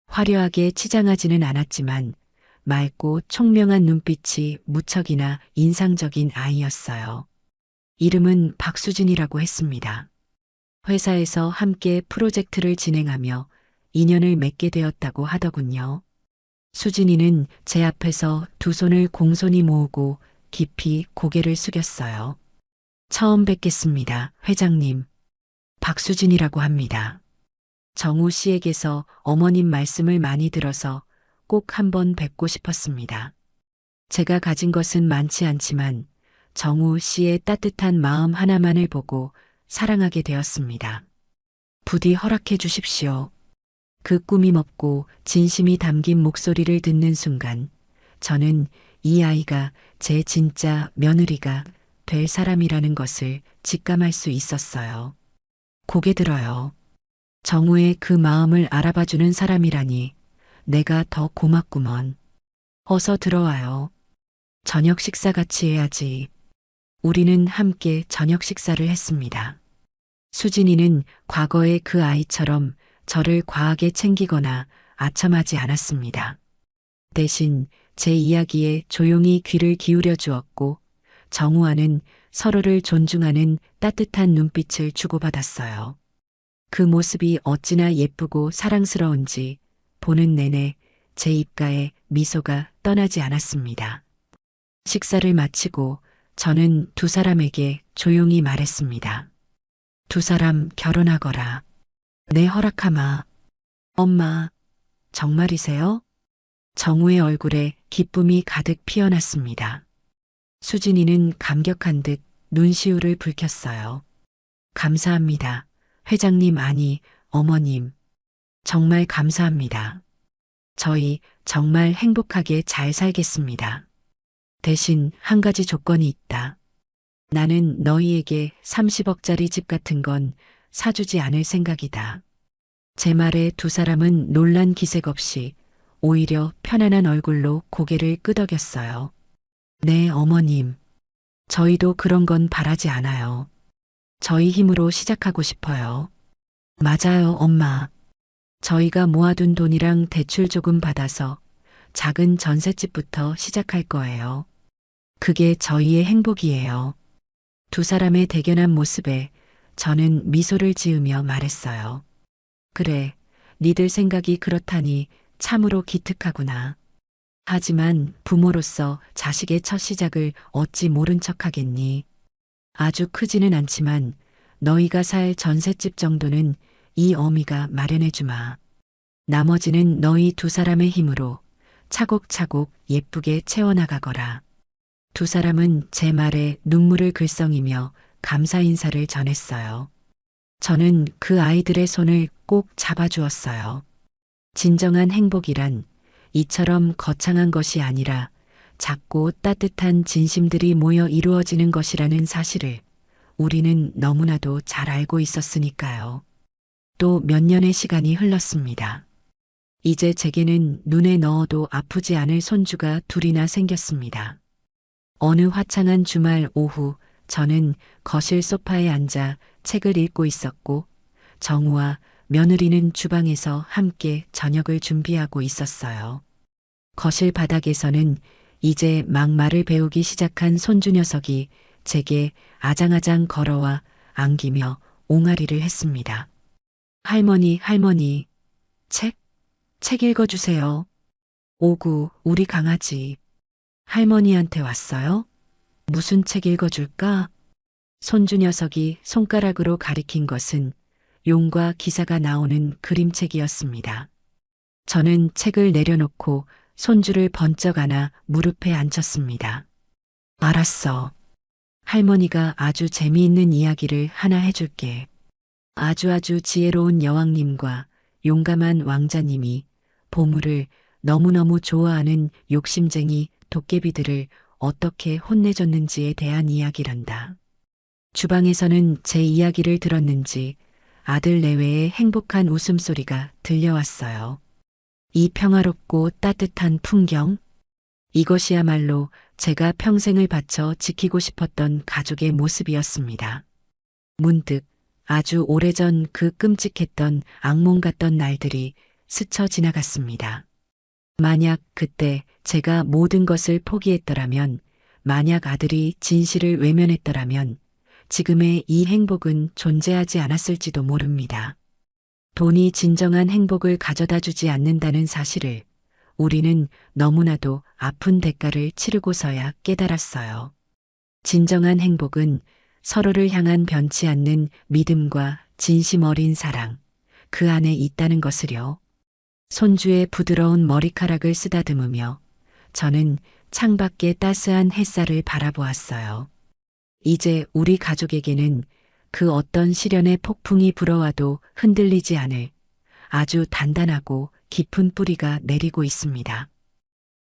화려하게 치장하지는 않았지만 맑고 총명한 눈빛이 무척이나 인상적인 아이였어요. 이름은 박수진이라고 했습니다. 회사에서 함께 프로젝트를 진행하며 인연을 맺게 되었다고 하더군요. 수진이는 제 앞에서 두 손을 공손히 모으고 깊이 고개를 숙였어요. 처음 뵙겠습니다, 회장님. 박수진이라고 합니다. 정우 씨에게서 어머님 말씀을 많이 들어서 꼭 한번 뵙고 싶었습니다. 제가 가진 것은 많지 않지만 정우 씨의 따뜻한 마음 하나만을 보고 사랑하게 되었습니다. 부디 허락해 주십시오. 그 꾸밈 없고 진심이 담긴 목소리를 듣는 순간 저는 이 아이가 제 진짜 며느리가 될 사람이라는 것을 직감할 수 있었어요. 고개 들어요. 정우의 그 마음을 알아봐주는 사람이라니 내가 더 고맙구먼. 어서 들어와요. 저녁 식사 같이 해야지. 우리는 함께 저녁 식사를 했습니다. 수진이는 과거의 그 아이처럼 저를 과하게 챙기거나 아첨하지 않았습니다. 대신 제 이야기에 조용히 귀를 기울여 주었고 정우와는 서로를 존중하는 따뜻한 눈빛을 주고받았어요. 그 모습이 어찌나 예쁘고 사랑스러운지 보는 내내 제 입가에 미소가 떠나지 않았습니다. 식사를 마치고 저는 두 사람에게 조용히 말했습니다. 두 사람 결혼하거라. 내 허락하마. 엄마, 정말이세요? 정우의 얼굴에 기쁨이 가득 피어났습니다. 수진이는 감격한 듯 눈시울을 붉혔어요. 감사합니다. 회장님 아니, 어머님. 정말 감사합니다. 저희 정말 행복하게 잘 살겠습니다. 대신 한 가지 조건이 있다. 나는 너희에게 30억짜리 집 같은 건 사주지 않을 생각이다. 제 말에 두 사람은 놀란 기색 없이 오히려 편안한 얼굴로 고개를 끄덕였어요. 네, 어머님. 저희도 그런 건 바라지 않아요. 저희 힘으로 시작하고 싶어요. 맞아요, 엄마. 저희가 모아둔 돈이랑 대출 조금 받아서 작은 전셋집부터 시작할 거예요. 그게 저희의 행복이에요. 두 사람의 대견한 모습에 저는 미소를 지으며 말했어요. 그래, 니들 생각이 그렇다니 참으로 기특하구나. 하지만 부모로서 자식의 첫 시작을 어찌 모른 척하겠니? 아주 크지는 않지만 너희가 살 전셋집 정도는 이 어미가 마련해주마. 나머지는 너희 두 사람의 힘으로 차곡차곡 예쁘게 채워나가거라. 두 사람은 제 말에 눈물을 글썽이며 감사 인사를 전했어요. 저는 그 아이들의 손을 꼭 잡아주었어요. 진정한 행복이란 이처럼 거창한 것이 아니라 작고 따뜻한 진심들이 모여 이루어지는 것이라는 사실을 우리는 너무나도 잘 알고 있었으니까요. 또 몇 년의 시간이 흘렀습니다. 이제 제게는 눈에 넣어도 아프지 않을 손주가 둘이나 생겼습니다. 어느 화창한 주말 오후 저는 거실 소파에 앉아 책을 읽고 있었고 정우와 며느리는 주방에서 함께 저녁을 준비하고 있었어요. 거실 바닥에서는 이제 막 말을 배우기 시작한 손주 녀석이 제게 아장아장 걸어와 안기며 옹알이를 했습니다. 할머니, 할머니, 책 읽어주세요. 오구, 우리 강아지. 할머니한테 왔어요? 무슨 책 읽어줄까? 손주 녀석이 손가락으로 가리킨 것은 용과 기사가 나오는 그림책이었습니다. 저는 책을 내려놓고 손주를 번쩍 안아 무릎에 앉혔습니다. 알았어. 할머니가 아주 재미있는 이야기를 하나 해줄게. 아주 지혜로운 여왕님과 용감한 왕자님이 보물을 너무너무 좋아하는 욕심쟁이 도깨비들을 어떻게 혼내줬는지에 대한 이야기란다. 주방에서는 제 이야기를 들었는지 아들 내외의 행복한 웃음소리가 들려왔어요. 이 평화롭고 따뜻한 풍경, 이것이야말로 제가 평생을 바쳐 지키고 싶었던 가족의 모습이었습니다. 문득 아주 오래전 그 끔찍했던 악몽 같던 날들이 스쳐 지나갔습니다. 만약 그때 제가 모든 것을 포기했더라면, 만약 아들이 진실을 외면했더라면 지금의 이 행복은 존재하지 않았을지도 모릅니다. 돈이 진정한 행복을 가져다 주지 않는다는 사실을 우리는 너무나도 아픈 대가를 치르고서야 깨달았어요. 진정한 행복은 서로를 향한 변치 않는 믿음과 진심 어린 사랑, 그 안에 있다는 것을요. 손주의 부드러운 머리카락을 쓰다듬으며 저는 창밖의 따스한 햇살을 바라보았어요. 이제 우리 가족에게는 그 어떤 시련의 폭풍이 불어와도 흔들리지 않을 아주 단단하고 깊은 뿌리가 내리고 있습니다.